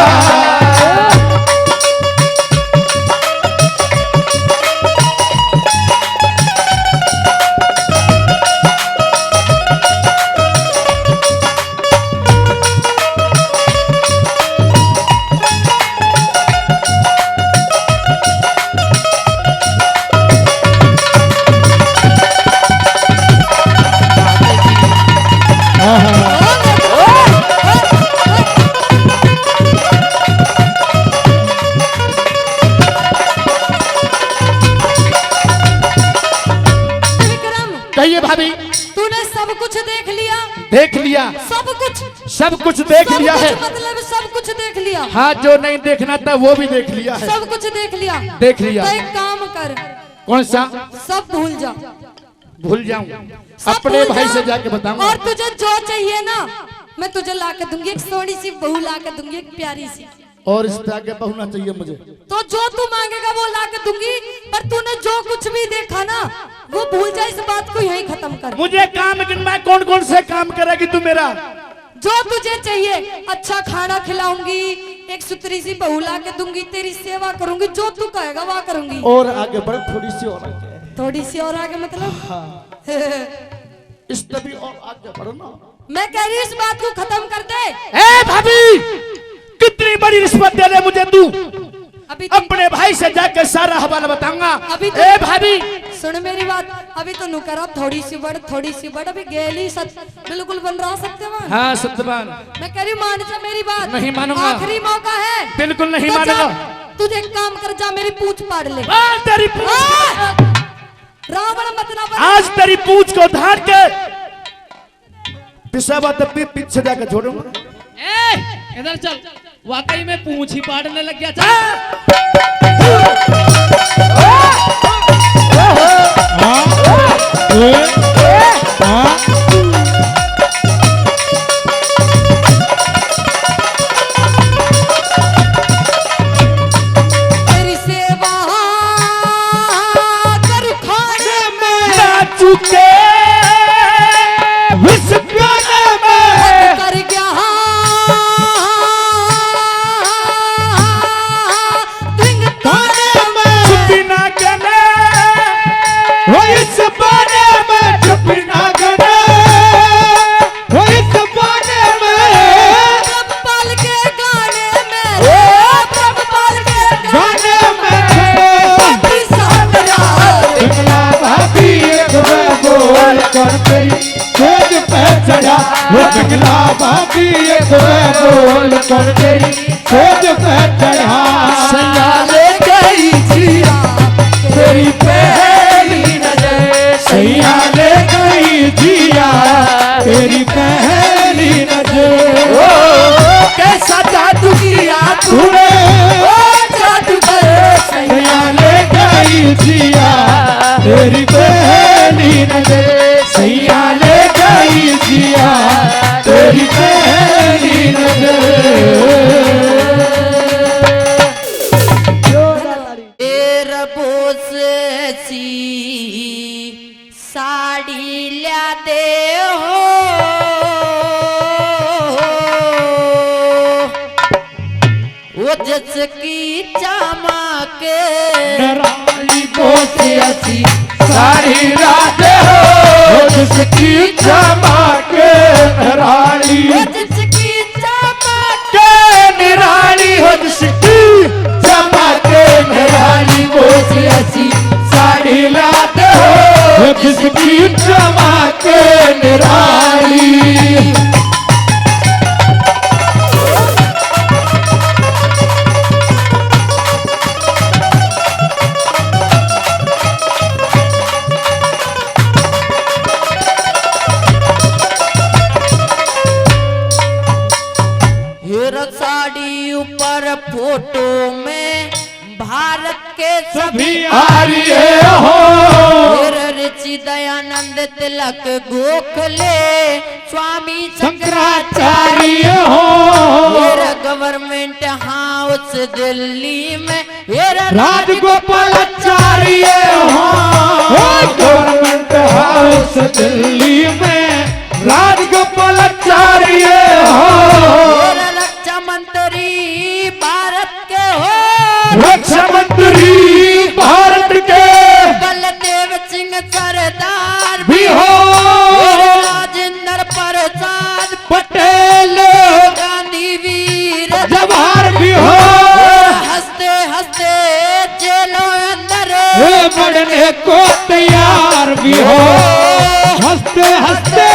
कहिए भाभी। तूने सब कुछ देख लिया? देख लिया, सब कुछ, सब कुछ देख लिया है। मतलब सब कुछ देख लिया। हाँ, जो नहीं देखना था वो भी देख लिया है। सब कुछ देख लिया। देख लिया। तो एक काम कर। कौन सा? सब भूल जा। भूल जाऊं? सब अपने भूल भाई जा। से जाके बताऊंगा। और तुझे जो चाहिए ना मैं तुझे ला के दूंगी। एक सोनी सी बहू ला के दूंगी, एक प्यारी सी। और इससे आगे बहुना चाहिए मुझे। तो जो तू मांगेगा वो ला के दूंगी। पर तूने जो कुछ भी देखा ना वो भूल जा। इस बात को यहीं खत्म कर। मुझे काम गिनना, कौन कौन से काम करेगी तू मेरा? जो तुझे चाहिए, अच्छा खाना खिलाऊंगी, एक सुतरी सी बहू ला के दूंगी, तेरी सेवा करूंगी, जो तू कहेगा वो करूंगी। और आगे बढ़, थोड़ी सी और आगे। थोड़ी सी और आगे मतलब? हाँ। इस तभी और आगे बढ़ो ना। मैं कह रही हूँ इस बात को खत्म कर दे। ए भाभी, कितनी बड़ी रिश्वत दे रहे मुझे तू? अभी अपने भाई से जाकर सारा हवाला बताऊंगा। अभी ए भाभी सुन मेरी बात। अभी तो नुकरा थोड़ी सी बढ़, थोड़ी सी बढ़। अभी गेली बिल्कुल बन रहा सत्यवान। हाँ सत्यवान, मैं कह रही हूँ मान जा मेरी बात। नहीं मानूंगा। आखिरी मौका है। बिल्कुल नहीं तो मानूंगा। तुझे एक काम कर, जा मेरी पूछ पाड़ ले। तेरी पूछ, रावण मत ना बन। आज तेरी पूछ को धार के पिसाबा तब भी पीछे जाकर छोड़ूंगा। इधर चल, वाकई में पूंछ ही पाड़ने लग गया। भाती एक मैं बोल कौन तेरी सेज पे चढ़ा सैया ले गई जिया तेरी पहली नजर सैया ले गई जिया तेरी पहली नजर ओ कैसा जादू किया तूने ओ जादू सैया ले गई जिया तेरी पहली नजर सैया ले गई जिया तेरी पहली नजर साड़ी ल्या दे हो वो जिसकी चमक नराली बोसे ऐसी सारी रात हो जिसकी चमक नराली जिसकी चमक निराली हो जिसकी चमक निराली बोसे ऐसी सारी रात हो जिसकी चमक निराली साड़ी ऊपर फोटो में भारत के सभी आर्य हो ऋषि दयानंद तिलक गोखले स्वामी शंकराचार्य हो गवर्नमेंट हाउस दिल्ली में राजगोपालाचार्य हो गवर्नमेंट हाउस दिल्ली में राजगोपालाचार्य हो रक्षा मंत्री भारत के हो रक्षा मंत्री भारत के बलदेव सिंह सरदार भी हो राजेंद्र प्रसाद पटेल गांधी वीर जवाहर भी हो हंसते हंसते जेलों अंदर बढ़ने को तैयार भी हो हंसते हंसते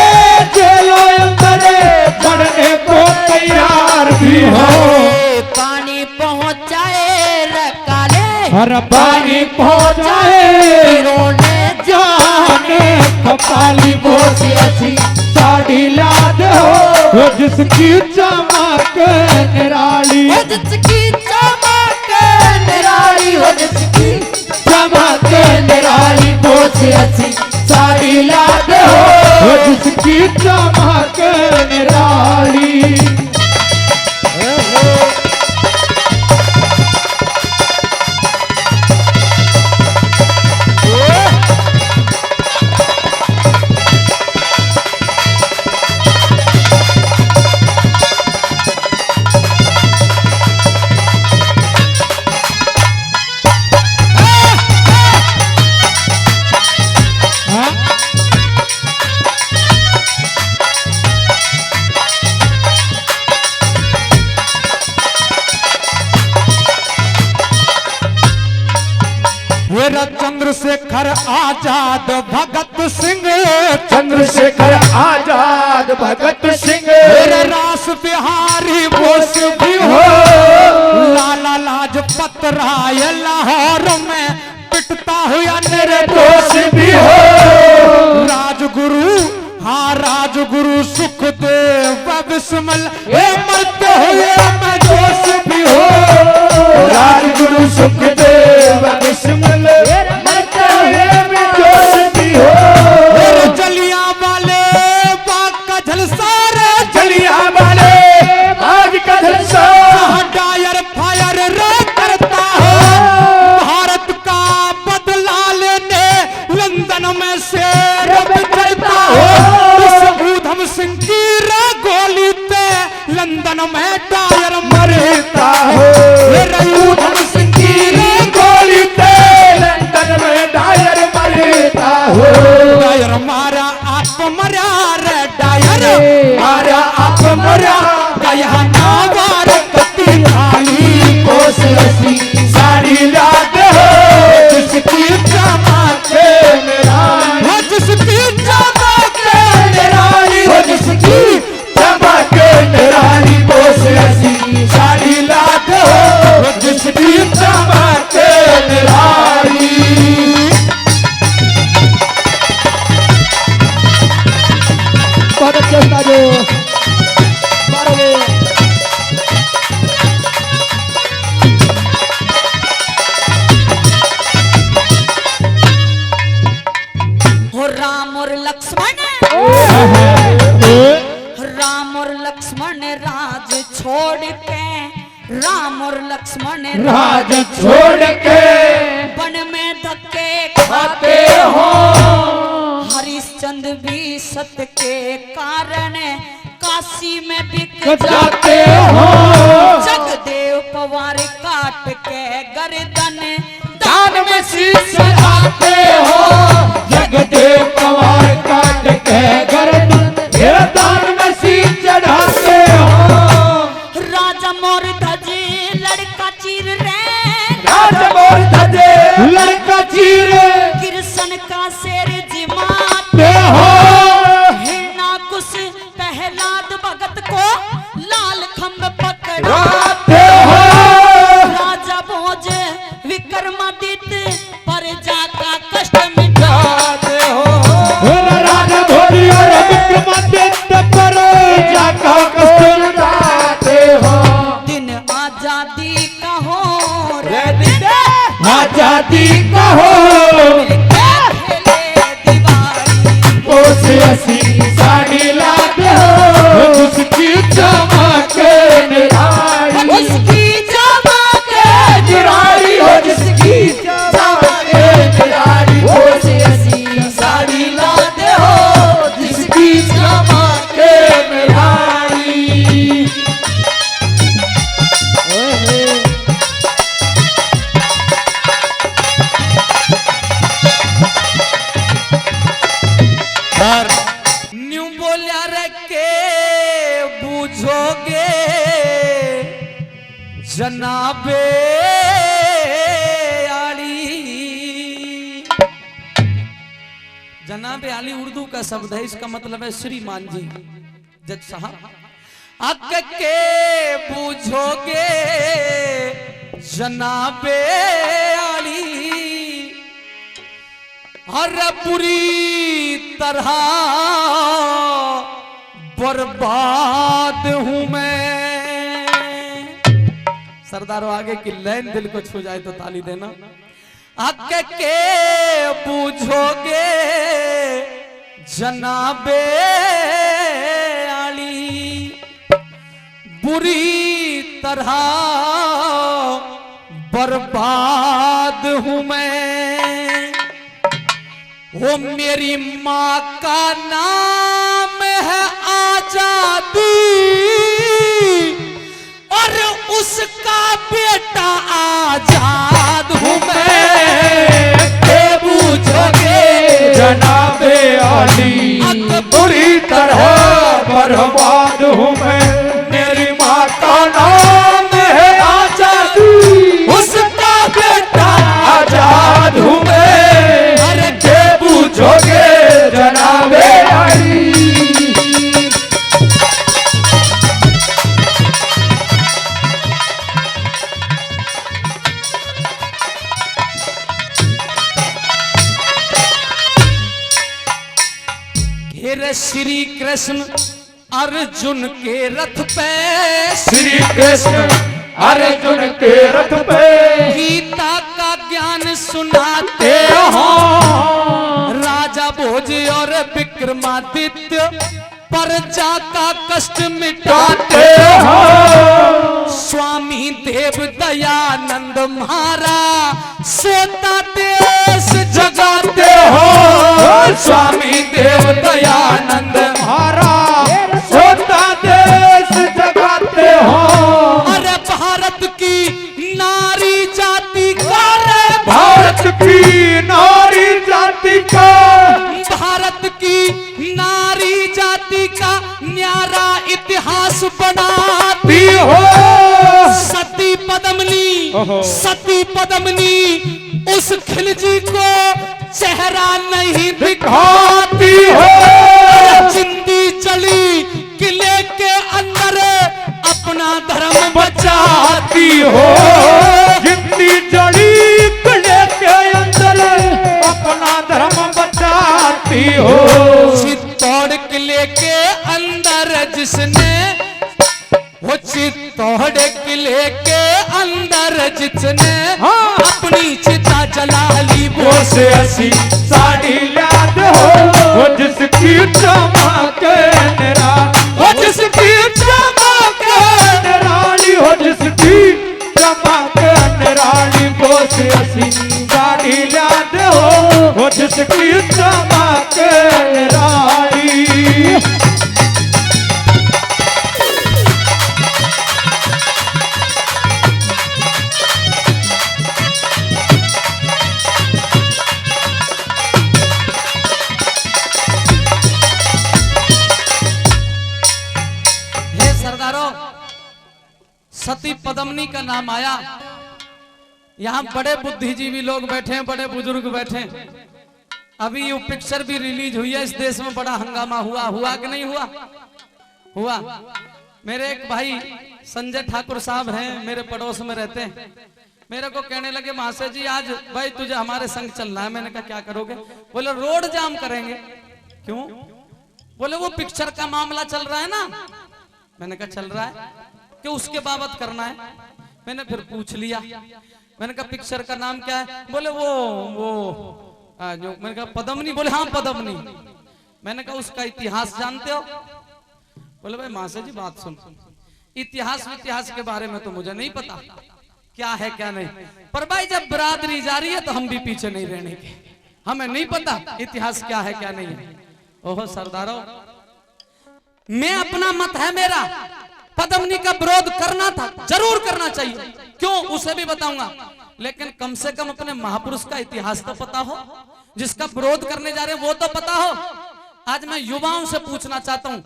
जेलों अंदर बढ़ने को तैयार भी हो पानी पहुंचाए रकाले हर पानी पहुंचाए रोने जाने कपाली बोसी ऐसी साड़ी लाद हो जिसकी चमक निराली जिसकी चमक निराली हो जिसकी चमक निराली बोसी ऐसी साड़ी लाद हो जिसकी चमक निराली चंद्रशेखर आजाद भगत सिंह चंद्रशेखर आजाद भगत सिंह रास बिहारी बोस भी हो लाला लाजपत राय लाहौर में पिटता हुआ निर्दोष भी हो राजगुरु हाँ राजगुरु सुखदेव बिस्मिल मरते हुए मैं जोश भी हो राजगुरु सुखदेव बिस्मिल मरते हुए मैं जोश भी हो जलिया वाले बाग का झलसार जलिया वाले बाग का झलसार डायर फायर रे करता है भारत का बदला लेने लंदन में शेर बिछड़ता है ऊधम सिंह की गोली पे लंदन में डायर मरता है ऊधम सिंह की गोली पे लंदन में डायर मरता है डायर मारा आप मरा रे डायर मारा आप मरा गया नावार कति थाली कोस रसी साड़ी लाद हो जिसकी चमक निराली हो जिसकी चमक निराली हो जिसकी चमक छोड़ के राम और लक्ष्मण राज छोड़ के वन में धक्के खाते हो। हरिश्चंद्र भी सत्य के कारण काशी में बिक जाते हो। जगदेव पवार काट के गर्दन दान में शीश चढ़ाते हो। जगदेव पवार काट के गर्दन ये दान में शीश चढ़ाते हो। राजा मोर धजे लड़का चीर रे राजा मोर धजे लड़का चीर कृष्ण का शेर जिमा ते हो। हिरना कुश प्रहलाद भगत को लाल खंभ पकड़ा राते हो। राजा भोज विक्रमादित्य प्रजा का कष्ट मिटाते हो। राजा भोज और विक्रमादित्य पर जाका कष्ट मिटाते हो। दिन आजादी का हो रे दिन आजादी का हो। उसे हसी साड़ी लाते हो। उसकी चमक निराली उसकी चमक निराली हो। जिसकी चमक निराली उसे हसी साड़ी लाते हो। जिसकी चमक निराली। न्यू बोलिया रखे बूझोगे जनाबे आली। जनाबे आली उर्दू का शब्द है, इसका मतलब है श्रीमान जी, जज साहब। अक के बूझोगे जनाबे आली हर बुरी तरह बर्बाद हूं मैं। सरदारों आगे की लाइन दिल को छू जाए तो ताली देना। हक के बूझोगे जनाबे आली बुरी तरह बर्बाद हूं मैं। वो मेरी माँ का नाम है आजादी और उसका बेटा आजाद हूँ मैं। के बूझोगे जनाबे आली बुरी तरह बर्बाद हूँ मैं। मेरी माँ का नाम है आजादी उसका बेटा आजाद हूँ मैं। अरे के बूझोगे जनाबे आली। फिर श्री कृष्ण अर्जुन के रथ पे श्री कृष्ण अर्जुन के रथ पे गीता का ज्ञान सुनाते हो। राजा भोज और विक्रमादित्य प्रजा का कष्ट मिटाते हो। स्वामी देव दयानंद महारा सोता देश जगाते हो। स्वामी देव दयानंद महारा सोता देश जगाते हो। अरे भारत की नारी जाति का रे भारत की नारी जाति का भारत की नारी जाति का न्यारा इतिहास बनाती हो। सती पद्मिनी उस खिलजी को चेहरा नहीं दिखाती हो। जिंदी चली किले के अंदर अपना धर्म बचाती हो। जिंदी चली किले के अंदर अपना धर्म बचाती हो। चित्तौड़ किले के अंदर जिसने वो चित्तौड़ किले के अंदर जिसने अपनी चिता जला ली वो से ऐसी साड़ी याद हो। वो जिसकी चमक निराली वो जिसकी चमक सती पद्मनी का नाम आया। यहाँ बड़े बुद्धिजीवी लोग बैठे हैं, बड़े बुजुर्ग बैठे हैं। अभी ये पिक्चर भी रिलीज हुई है, इस देश में बड़ा हंगामा हुआ कि नहीं हुआ? मेरे एक भाई संजय ठाकुर साहब हैं, मेरे पड़ोस में रहते हैं, मेरे को कहने लगे महाशय जी आज भाई तुझे हमारे संग चलना है। मैंने कहा क्या करोगे? बोले रोड जाम करेंगे। क्यों? बोले वो पिक्चर का मामला चल रहा है ना। मैंने कहा चल रहा है कि उसके बाबत करना है। मैंने फिर पूछ लिया, मैंने कहा पिक्चर का नाम क्या है? बोले वो जो मैंने कहा पद्मनी। बोले हाँ पद्मनी। मैंने कहा उसका इतिहास जानते हो? बोले भाई महाशय जी बात सुन, इतिहास के बारे में तो मुझे नहीं पता क्या है क्या नहीं, पर भाई जब बरादरी जा रही है तो हम भी पीछे नहीं रहने के, हमें नहीं पता इतिहास क्या है क्या नहीं है। ओहो सरदारों, मैं अपना मत है मेरा, पद्मनी का विरोध करना था, जरूर करना चाहिए। क्यों? उसे भी बताऊंगा, लेकिन कम से कम अपने महापुरुष का इतिहास तो पता हो, जिसका विरोध करने जा रहे हैं वो तो पता हो। आज मैं युवाओं से पूछना चाहता हूं,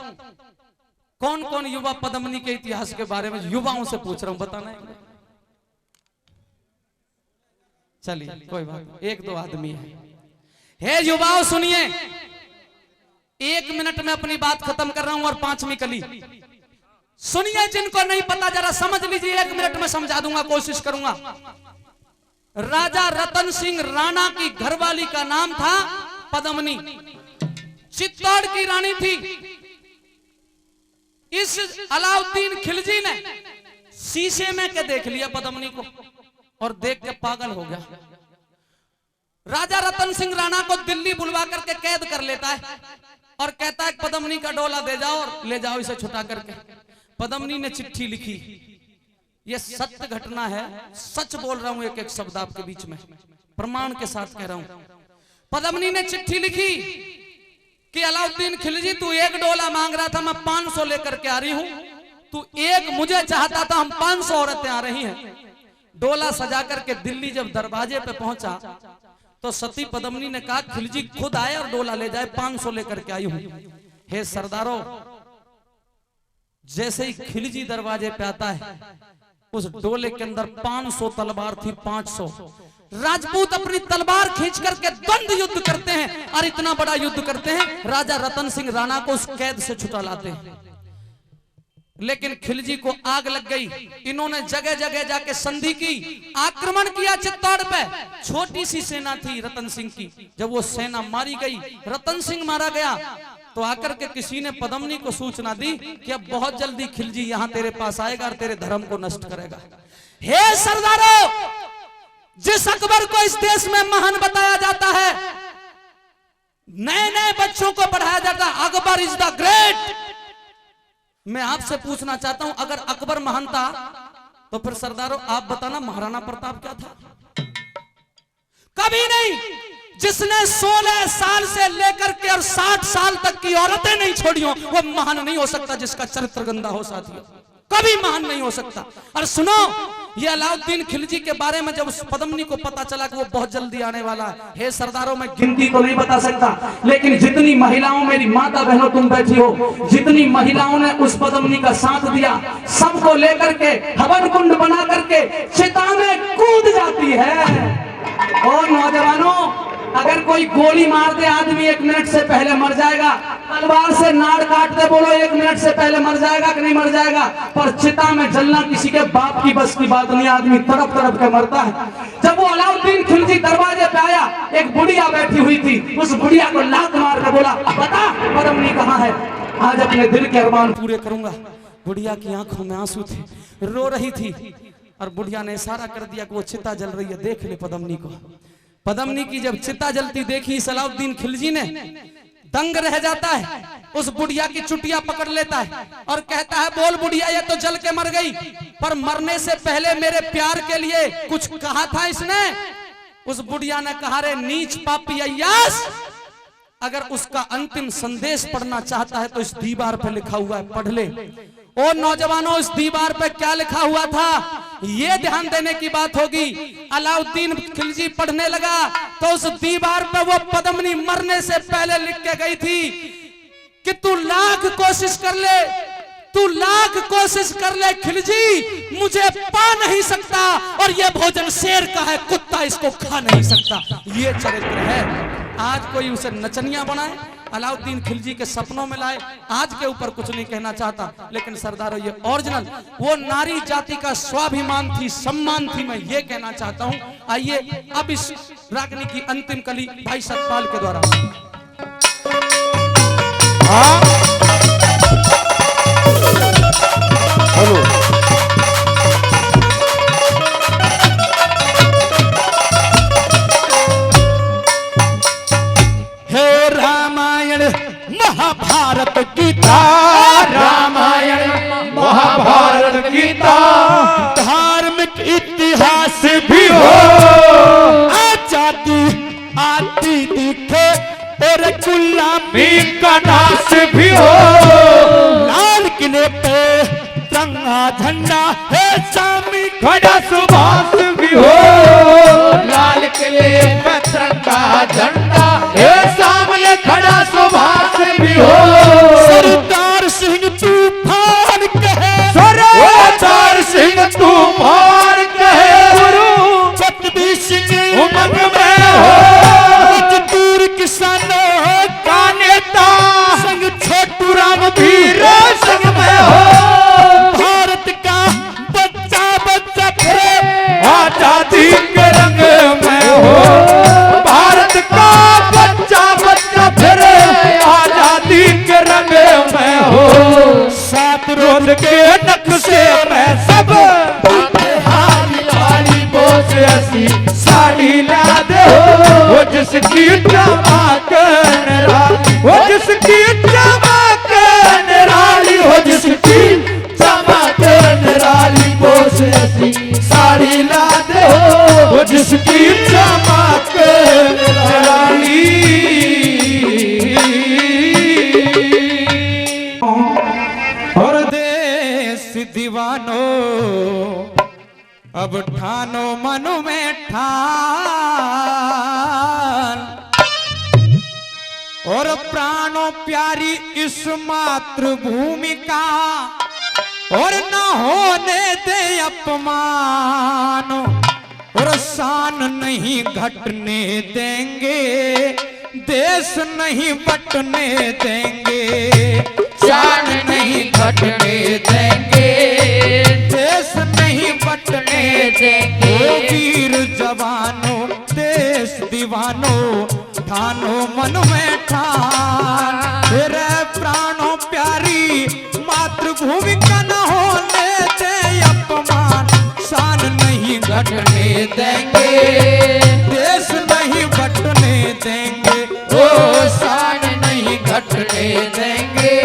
कौन कौन युवा पद्मनी के इतिहास के बारे में युवाओं से पूछ रहा हूं, बताना है। चलिए कोई बात, एक दो आदमी है युवाओं सुनिए, 1 मिनट में अपनी बात खत्म कर रहा हूं और 5वीं कली सुनिए। जिनको नहीं पता जरा समझ लीजिए, 1 मिनट में समझा दूंगा, कोशिश करूंगा। राजा रतन सिंह राणा की घरवाली का नाम था पद्मनी, चित्तौड़ की रानी थी। इस अलाउद्दीन खिलजी ने शीशे में के देख लिया पद्मनी को और देख के पागल हो गया। राजा रतन सिंह राणा को दिल्ली बुलवा करके कैद कर लेता है और कहता है पद्मनी का डोला दे जाओ और ले जाओ इसे छुटा करके। पद्मनी ने चिट्ठी लिखी, यह सत्य घटना है, सच बोल रहा हूं, एक एक शब्द आपके बीच में प्रमाण के साथ कह रहा हूं। पद्मनी ने चिट्ठी लिखी कि अलाउद्दीन खिलजी तू 1 डोला मांग रहा था, मैं 500 लेकर के आ रही हूं, तू 1 मुझे चाहता था, हम 500 औरतें आ रही हैं। डोला सजा करके दिल्ली जब दरवाजे पे पहुंचा तो सती पद्मनी ने कहा खिलजी खुद आए और डोला ले जाए, 500 लेकर के आई हूं। हे सरदारों, जैसे ही खिलजी दरवाजे पे आता है उस डोले के अंदर 500 तलवार थी, 500 राजपूत अपनी तलवार खींच करके द्वंद्व युद्ध करते हैं और इतना बड़ा युद्ध करते हैं, राजा रतन सिंह राणा को उस कैद से छुटा लाते हैं। लेकिन खिलजी को आग लग गई, इन्होंने जगह जगह जाके संधि की, आक्रमण किया चित्तौड़ पे। छोटी सी सेना थी रतन सिंह की, जब वो सेना मारी गई, रतन सिंह मारा गया, तो आकर के किसी ने पद्मनी को सूचना दी कि अब बहुत जल्दी खिलजी यहां तेरे पास आएगा और तेरे धर्म को नष्ट करेगा। हे सरदारों, जिस अकबर को इस देश में महान बताया जाता है, नए नए बच्चों को पढ़ाया जाता है, अकबर इज द ग्रेट। मैं आपसे पूछना चाहता हूं, अगर अकबर महान था तो फिर सरदारों आप बताना महाराणा प्रताप क्या था? कभी नहीं। जिसने 16 साल से लेकर के और 60 साल तक की औरतें नहीं छोड़ी हो, वो महान नहीं हो सकता। जिसका चरित्र गंदा हो साथियों, कभी महान नहीं हो सकता। और सुनो, ये अलाउद्दीन खिलजी के बारे में जब उस पद्मनी को पता चला कि वो बहुत जल्दी आने वाला है, हे सरदारों मैं गिनती तो नहीं बता सकता, लेकिन जितनी महिलाओं, मेरी माता बहनों तुम बैठी हो, जितनी महिलाओं ने उस पद्मनी का साथ दिया, सबको लेकर के हवन कुंड बना करके चिता में कूद जाती है। और नौजवानों, अगर कोई गोली मार दे आदमी 1 मिनट से पहले मर जाएगा, तलवार से नाड़ काट दे बोलो 1 मिनट से पहले मर जाएगा कि नहीं मर जाएगा, पर चिता में जलना किसी के बाप की बस की बात नहीं, आदमी तड़प तड़प के मरता है। जब वो अलाउद्दीन खिलजी दरवाजे पे आया, एक बुढ़िया बैठी हुई थी, उस बुढ़िया को लात मार के बोला बता पद्मनी कहाँ है, आज अपने दिल के अरमान पूरे करूंगा। बुढ़िया की आंखों में आंसू थे, रो रही थी, और बुढ़िया ने इशारा कर दिया कि वो चिता जल रही है, देख ले पद्मनी को। पद्मनी की जब चिता जलती देखी अलाउद्दीन खिलजी ने, दंग रह जाता है, उस बुढ़िया की चुटिया पकड़ लेता है और कहता है बोल बुढ़िया, ये तो जल के मर गई, पर मरने से पहले मेरे प्यार के लिए कुछ कहा था इसने। उस बुढ़िया ने कहा रे नीच पापी अय्यास, अगर उसका अंतिम संदेश पढ़ना चाहता है तो इस दीवार पे लिखा हुआ है, पढ़ ले। ओ नौजवानों, इस दीवार पे क्या लिखा हुआ था ये ध्यान देने की बात होगी। अलाउद्दीन खिलजी पढ़ने लगा तो उस दीवार पे वो पद्मनी मरने से पहले लिख के गई थी कि तू लाख कोशिश कर ले, तू लाख कोशिश कर ले खिलजी, मुझे पा नहीं सकता, और ये भोजन शेर का है, कुत्ता इसको खा नहीं सकता। ये चरित्र है। आज कोई उसे नचनिया बनाए, अलाउद्दीन खिलजी के सपनों में लाए, आज के ऊपर कुछ नहीं कहना चाहता, लेकिन सरदारों ये ओरिजिनल वो नारी जाति का स्वाभिमान थी, सम्मान थी, मैं ये कहना चाहता हूं। आइए अब इस रागनी की अंतिम कली भाई सतपाल के द्वारा। हेलो हे रामायण महाभारत गीता, रामायण महाभारत गीता, धार्मिक इतिहास भी हो, आजादी आती दिखे और गुलामी का नाश भी हो, लाल किले पे तिरंगा झंडा है, सामी खड़ा सुभाष भी हो, लाल किले पे तिरंगा झंडा है, सामने खड़ा सुभाष भी हो, सरदार सिंह तूफान कहे, सरदार सिंह तूफान कहे, जगदीश सिंह उमंग में हो, मजदूर किसानों का नेता, संग छोटू राम वीर संग में हो, भारत का बच्चा बच्चा फिरे आजादी के रंग में हो, भारत का बच्चा बच्चा फिरे आजादी के रंग में हो, सात रोज के नक्शे में सब हारी बोझ ऐसी साड़ी ला दे हो, वो जिसकी चमक निराली, वो जिसकी चमक निराली, हो जिसकी चमक निराली, बोझ ऐसी साड़ी ला दे हो, वो जिसकी चमक निराली। और देश दीवानो अब ठानो मन में ठान, और प्राणों प्यारी इस मातृभूमि का, और न होने दे अपमान, और शान नहीं घटने देंगे, देश नहीं बटने देंगे, शान नहीं घटने देंगे, देश नहीं बटने देंगे, वीर जवानों देश दीवानों ठानो मन में ठान, तेरे प्राणों प्यारी मातृभूमि का न होने दे अपमान, शान नहीं घटने देंगे, देश नहीं बटने देंगे, ओ शान नहीं घटने देंगे,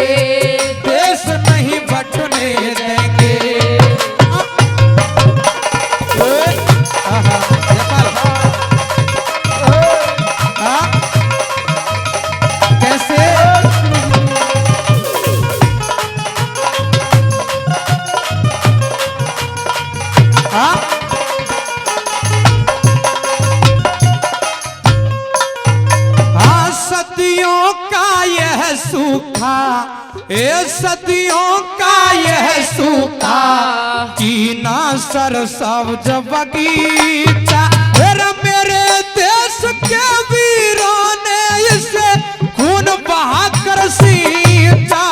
देश नहीं बटने देंगे। कैसे सदियों का यह सूखा, ए सदियों का यह सूखा, कीना सरसब्ज बगीचा, मेरे देश के वीरों ने इसे खून बहाकर सींचा,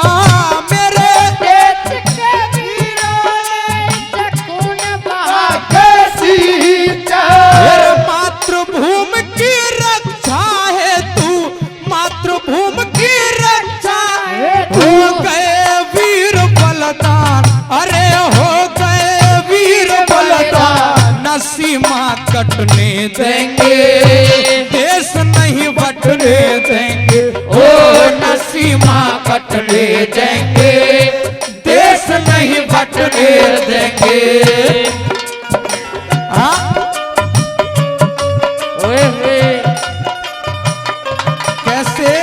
मेरे देश के वीरों ने इसे खून बहाकर सींचा, मातृभूमि की रक्षा है तू, मातृभूमि की रक्षा हो गए वीर बलिदान, अरे हो गए वीर बलिदान, न सीमा कटने देंगे, देश नहीं बटने देंगे, ओ न सीमा कटने देंगे, देश नहीं बटने देंगे। कैसे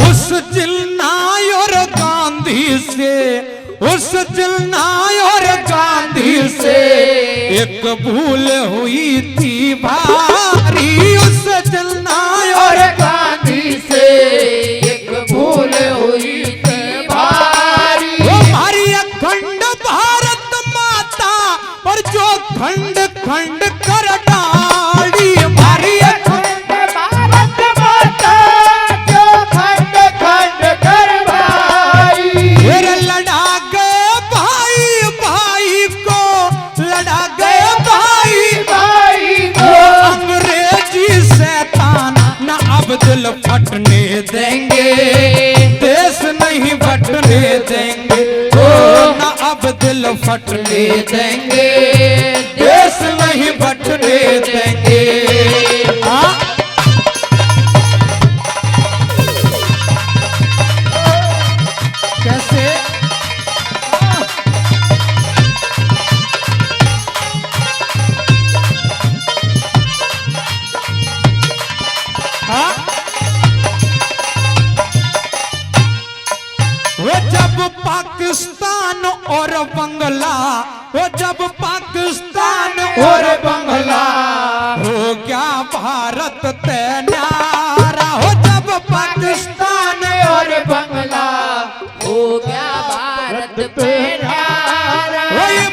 उस जिलनाय और गांधी से, उस जिलनाय और गांधी से एक भूल हुई थी भारी। उस जिलनाय और गांधी से एक भूल हुई थी भारी। वो हमारी अखंड भारत माता और जो खंड खंड कर डाली। हमारी अखंड भारत माता जो खंड खंड कर भाई। फिर लड़ा गए भाई भाई को, लड़ा गए भाई भाई को अंग्रेजी शैतान न अब दिल फटने देंगे, देश नहीं फटने देंगे। ओ न अब दिल फटने देंगे, देश नहीं फटने देंगे। हाँ? कैसे? हाँ? वो जब पाकिस्तान और बंगला, वो जब पाकिस्तान और बंगला हो गया भारत तैयारा। हो जब पाकिस्तान और बंगला हो गया भारत पे न्यारा।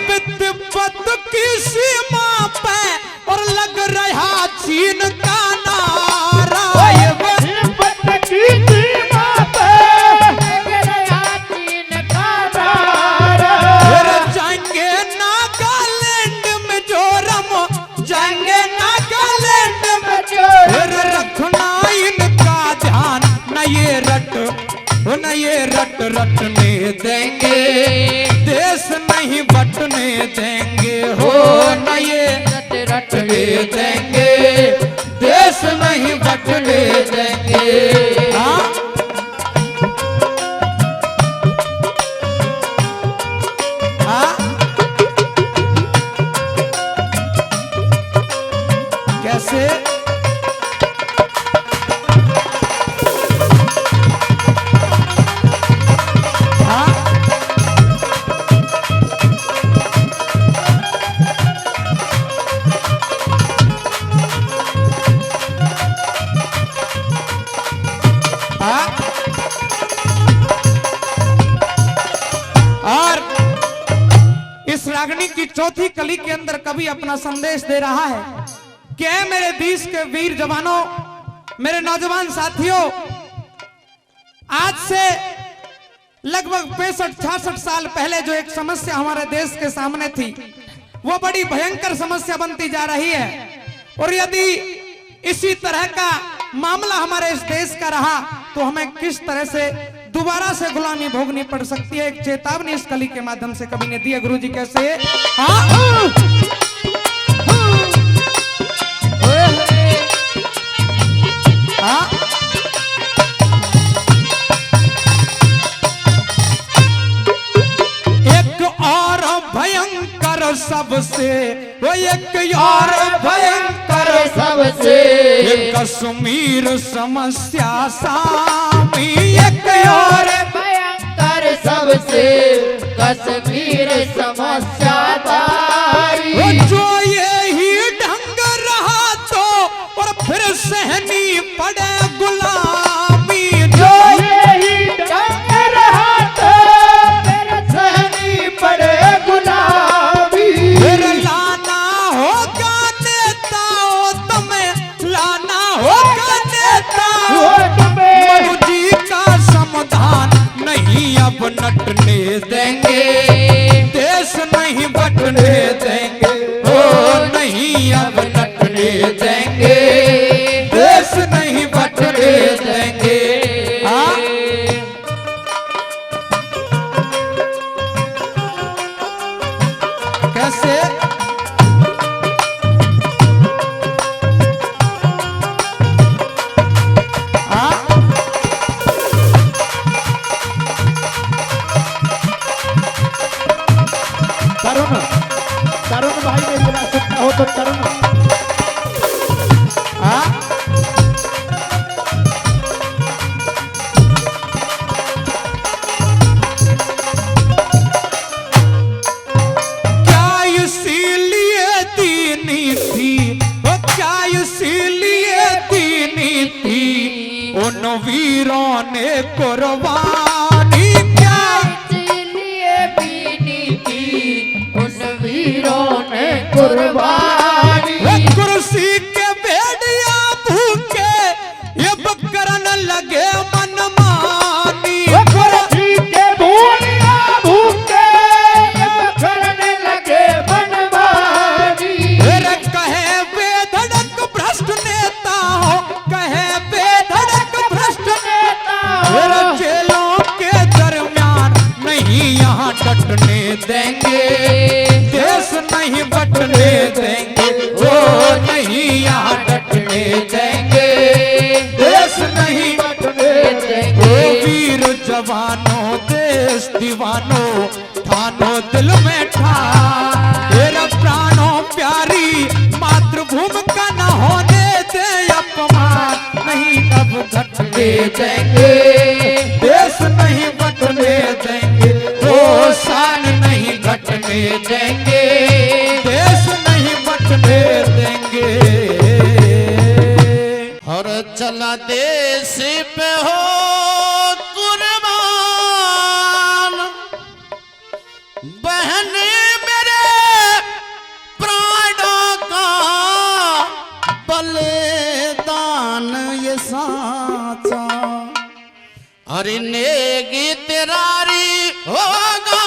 वो तिब्बत की सीमा पे और लग रहा चीन का नारा। तिब्बत की सीमा पे लग रहा चीन का नारा। फिर जाएंगे नागालैंड मिजोरम, जाएंगे नागालैंड मिजोरम। फिर रखना इनका ध्यान, न ये रट रटने देंगे, देश नहीं बटने देंगे। हो न ये रटने देंगे, देश नहीं बटने देंगे। हाँ? हाँ? कैसे? हाँ? हाँ? और इस रागनी की चौथी कली के अंदर कवि अपना संदेश दे रहा है कि ऐ मेरे देश के वीर जवानों, मेरे नौजवान साथियों, आज से लगभग 65-66 साल पहले जो एक समस्या हमारे देश के सामने थी, वो बड़ी भयंकर समस्या बनती जा रही है। और यदि इसी तरह का मामला हमारे इस देश का रहा तो हमें किस तरह से दोबारा से गुलामी भोगनी पड़ सकती है। एक चेतावनी इस कली के माध्यम से कवि ने दी है। गुरुजी कैसे? हाँ? हाँ? एक और भयंकर सबसे, वो एक और भयंकर सबसे एक कश्मीर समस्या सामी। एक और भयंकर सबसे कश्मीर समस्या दारी। वो जो यही ढंग रहा तो और फिर सहनी पड़े गुलामी। जो यही ढंग रहा तो फिर सहनी पड़े गुलामी। फिर लाना होगा नेताओं तुम्हें, लाना होगा नेताओं तुम्हें। जी का समाधान नहीं अब नटने देंगे, देश नहीं बटने देंगे। ओ नहीं अब नटने देंगे, देश नहीं बटने बजा सकता हो तो करना। हाँ? क्या इसीलिए दीनी थी, वो क्या इसीलिए दीनी थी उन वीरों ने कुर्बानी, क्या इसलिए बीनी थी उन वीरों ने कुर्बानी। वे कुर्सी के भेड़िया भूखे ये करन लगे मनमानी, कुर्सी के भेड़िया भूखे करने लगे मनमानी। मेरे कहे बेधड़क भ्रष्ट नेता हो, कहे बेधड़क भ्रष्ट नेता हो, मेरे जेलों के दरमियान नहीं यहाँ डटने देंगे, देश नहीं बटने देंगे, वो नहीं यहाँ डटने देंगे, देश नहीं बटने देंगे। ओ वीर जवानों देश दीवानों ठानो दिल में ठान, तेरा प्राणों प्यारी मातृभूमि का न होने दे अपमान, नहीं अब घटने देंगे, देश नहीं बटने देंगे, वो शान नहीं घटने देंगे, देश नहीं बटने देंगे। और चला देश पे हो कुर्बान, बहने मेरे प्राणों का बलिदान ये साचा, अरे नेगी तेरारी होगा।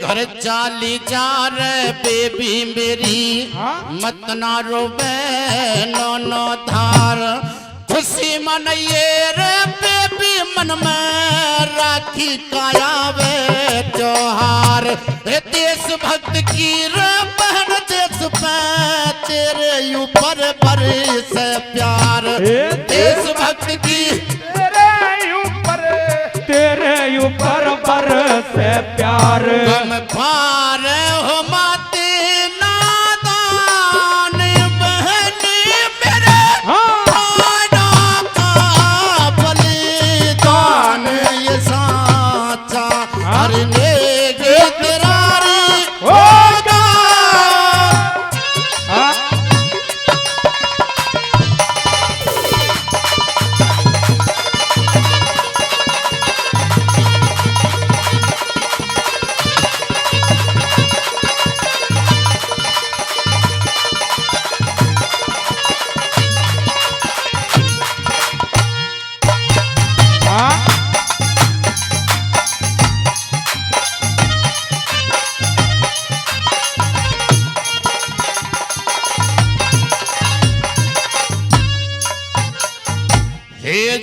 घर चाली जा रे बेबी मेरी, मत ना रोबे नो धार, खुशी मनइए रे बेबी मन में राखी काया वे त्योहार। देशभक्त की रे बहन देश पे तेरे ऊपर बरस प्यार, देशभक्त की तेरे ऊपर बरस प्यार। हम पार हो माते नादान बहन मेरे, प्राणों का बलिदान ये साचा, हर नेक तेरारी होगा।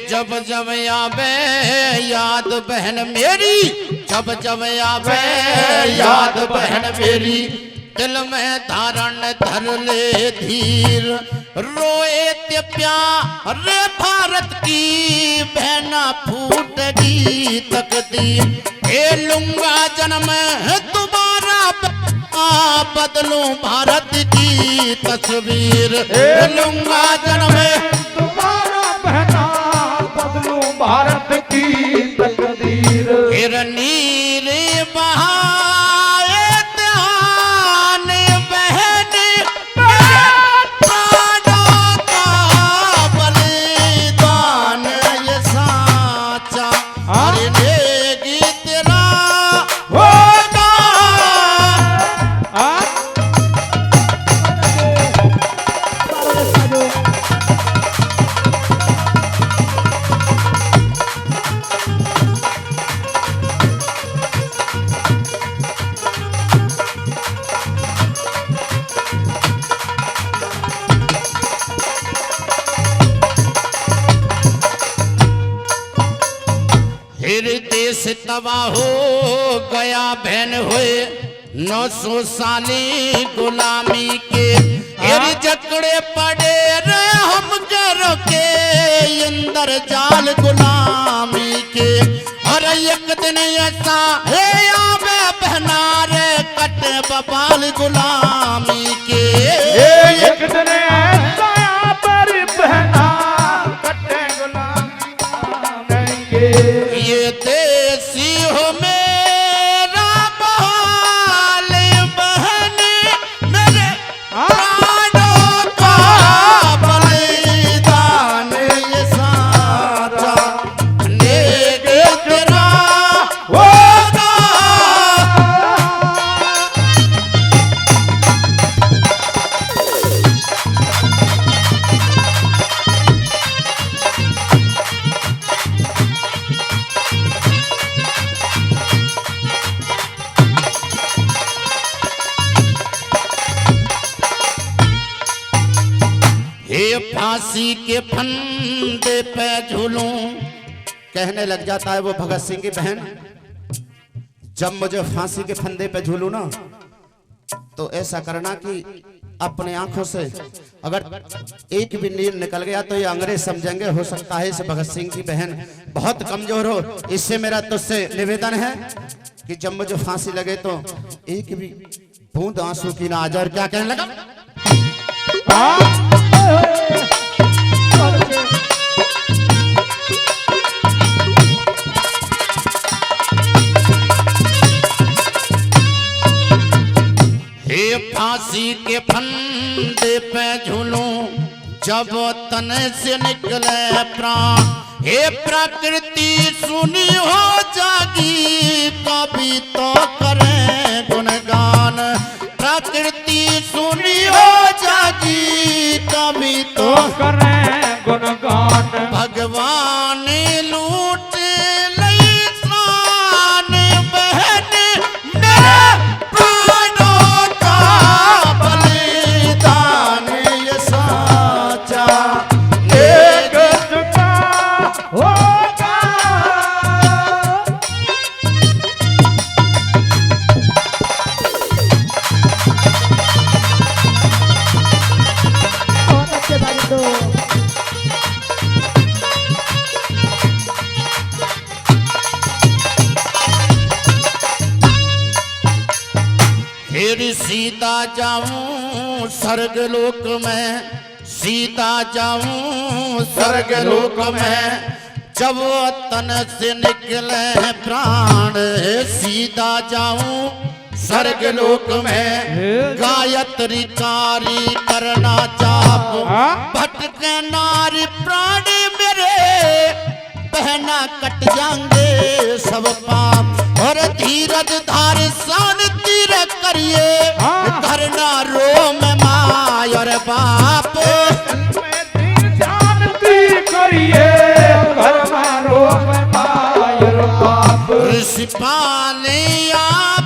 जब जब आवे याद बहन मेरी, जब जब आवे याद बहन मेरी, दिल में धारण धर ले धीर, रोए ते प्यार भारत की बहना फूटगी तकदीर। ए लूंगा जन्म दोबारा बदलूं भारत की तस्वीर, लूंगा जन्म भारत की तकदीर। फिर नील बहाए ध्यान बहन प्राणों का बलिदान ये साचा, हर नेगी तेरा होगा। से तबाह हो गया बहन हुए 900 साली गुलामी के जकड़े पड़े रहे हम करो के अंदर जाल गुलामी के और एक दिन ऐसा है आवे बहना रे कटे बबाल गुलामी के एक दिन ऐसा पर बहना कटे गुलामी के ये देसी हो मेरा बहाल बहन मेरे प्राणों का बलिदान ये सारा नेक तेरा होगा। हे फांसी के फंदे पे झूलूं कहने लग जाता है वो भगत सिंह की बहन, जब मुझे फांसी के फंदे पे झूलूं ना तो ऐसा करना कि अपने आंखों से अगर एक भी नीर निकल गया तो ये अंग्रेज समझेंगे हो सकता है इस भगत सिंह की बहन बहुत कमजोर हो। इससे मेरा तुझसे निवेदन है कि जब मुझे फांसी लगे तो एक भी बूंद आंसू की ना आ जाए। और क्या कहने लगा हे फांसी के फंदे पे झूलूं जब तन से निकले प्राण हे प्रकृति सुनी हो जागी कभी तो करें गुणगान प्रकृति सुनी हो जागी कभी तो करें गुणगान भगवान लूट लई शान बहन मेरे प्राणों का बलिदान ये साचा एक चुका होगा। बहुत अच्छे भाई तो फिर सीता जाऊं स्वर्गलोक में सीता जाऊं स्वर्गलोक में जब तन से निकले प्राण सीता जाऊं स्वर्गलोक में गायत्री कारी करना चाप भटके नारी प्राण मेरे बहना कट जाएंगे सब पाप और धीरज धार शान तीर करिए करना रो में माय और बाप जानती करिए घर मारो में मायर बाप ऋषि पाले आप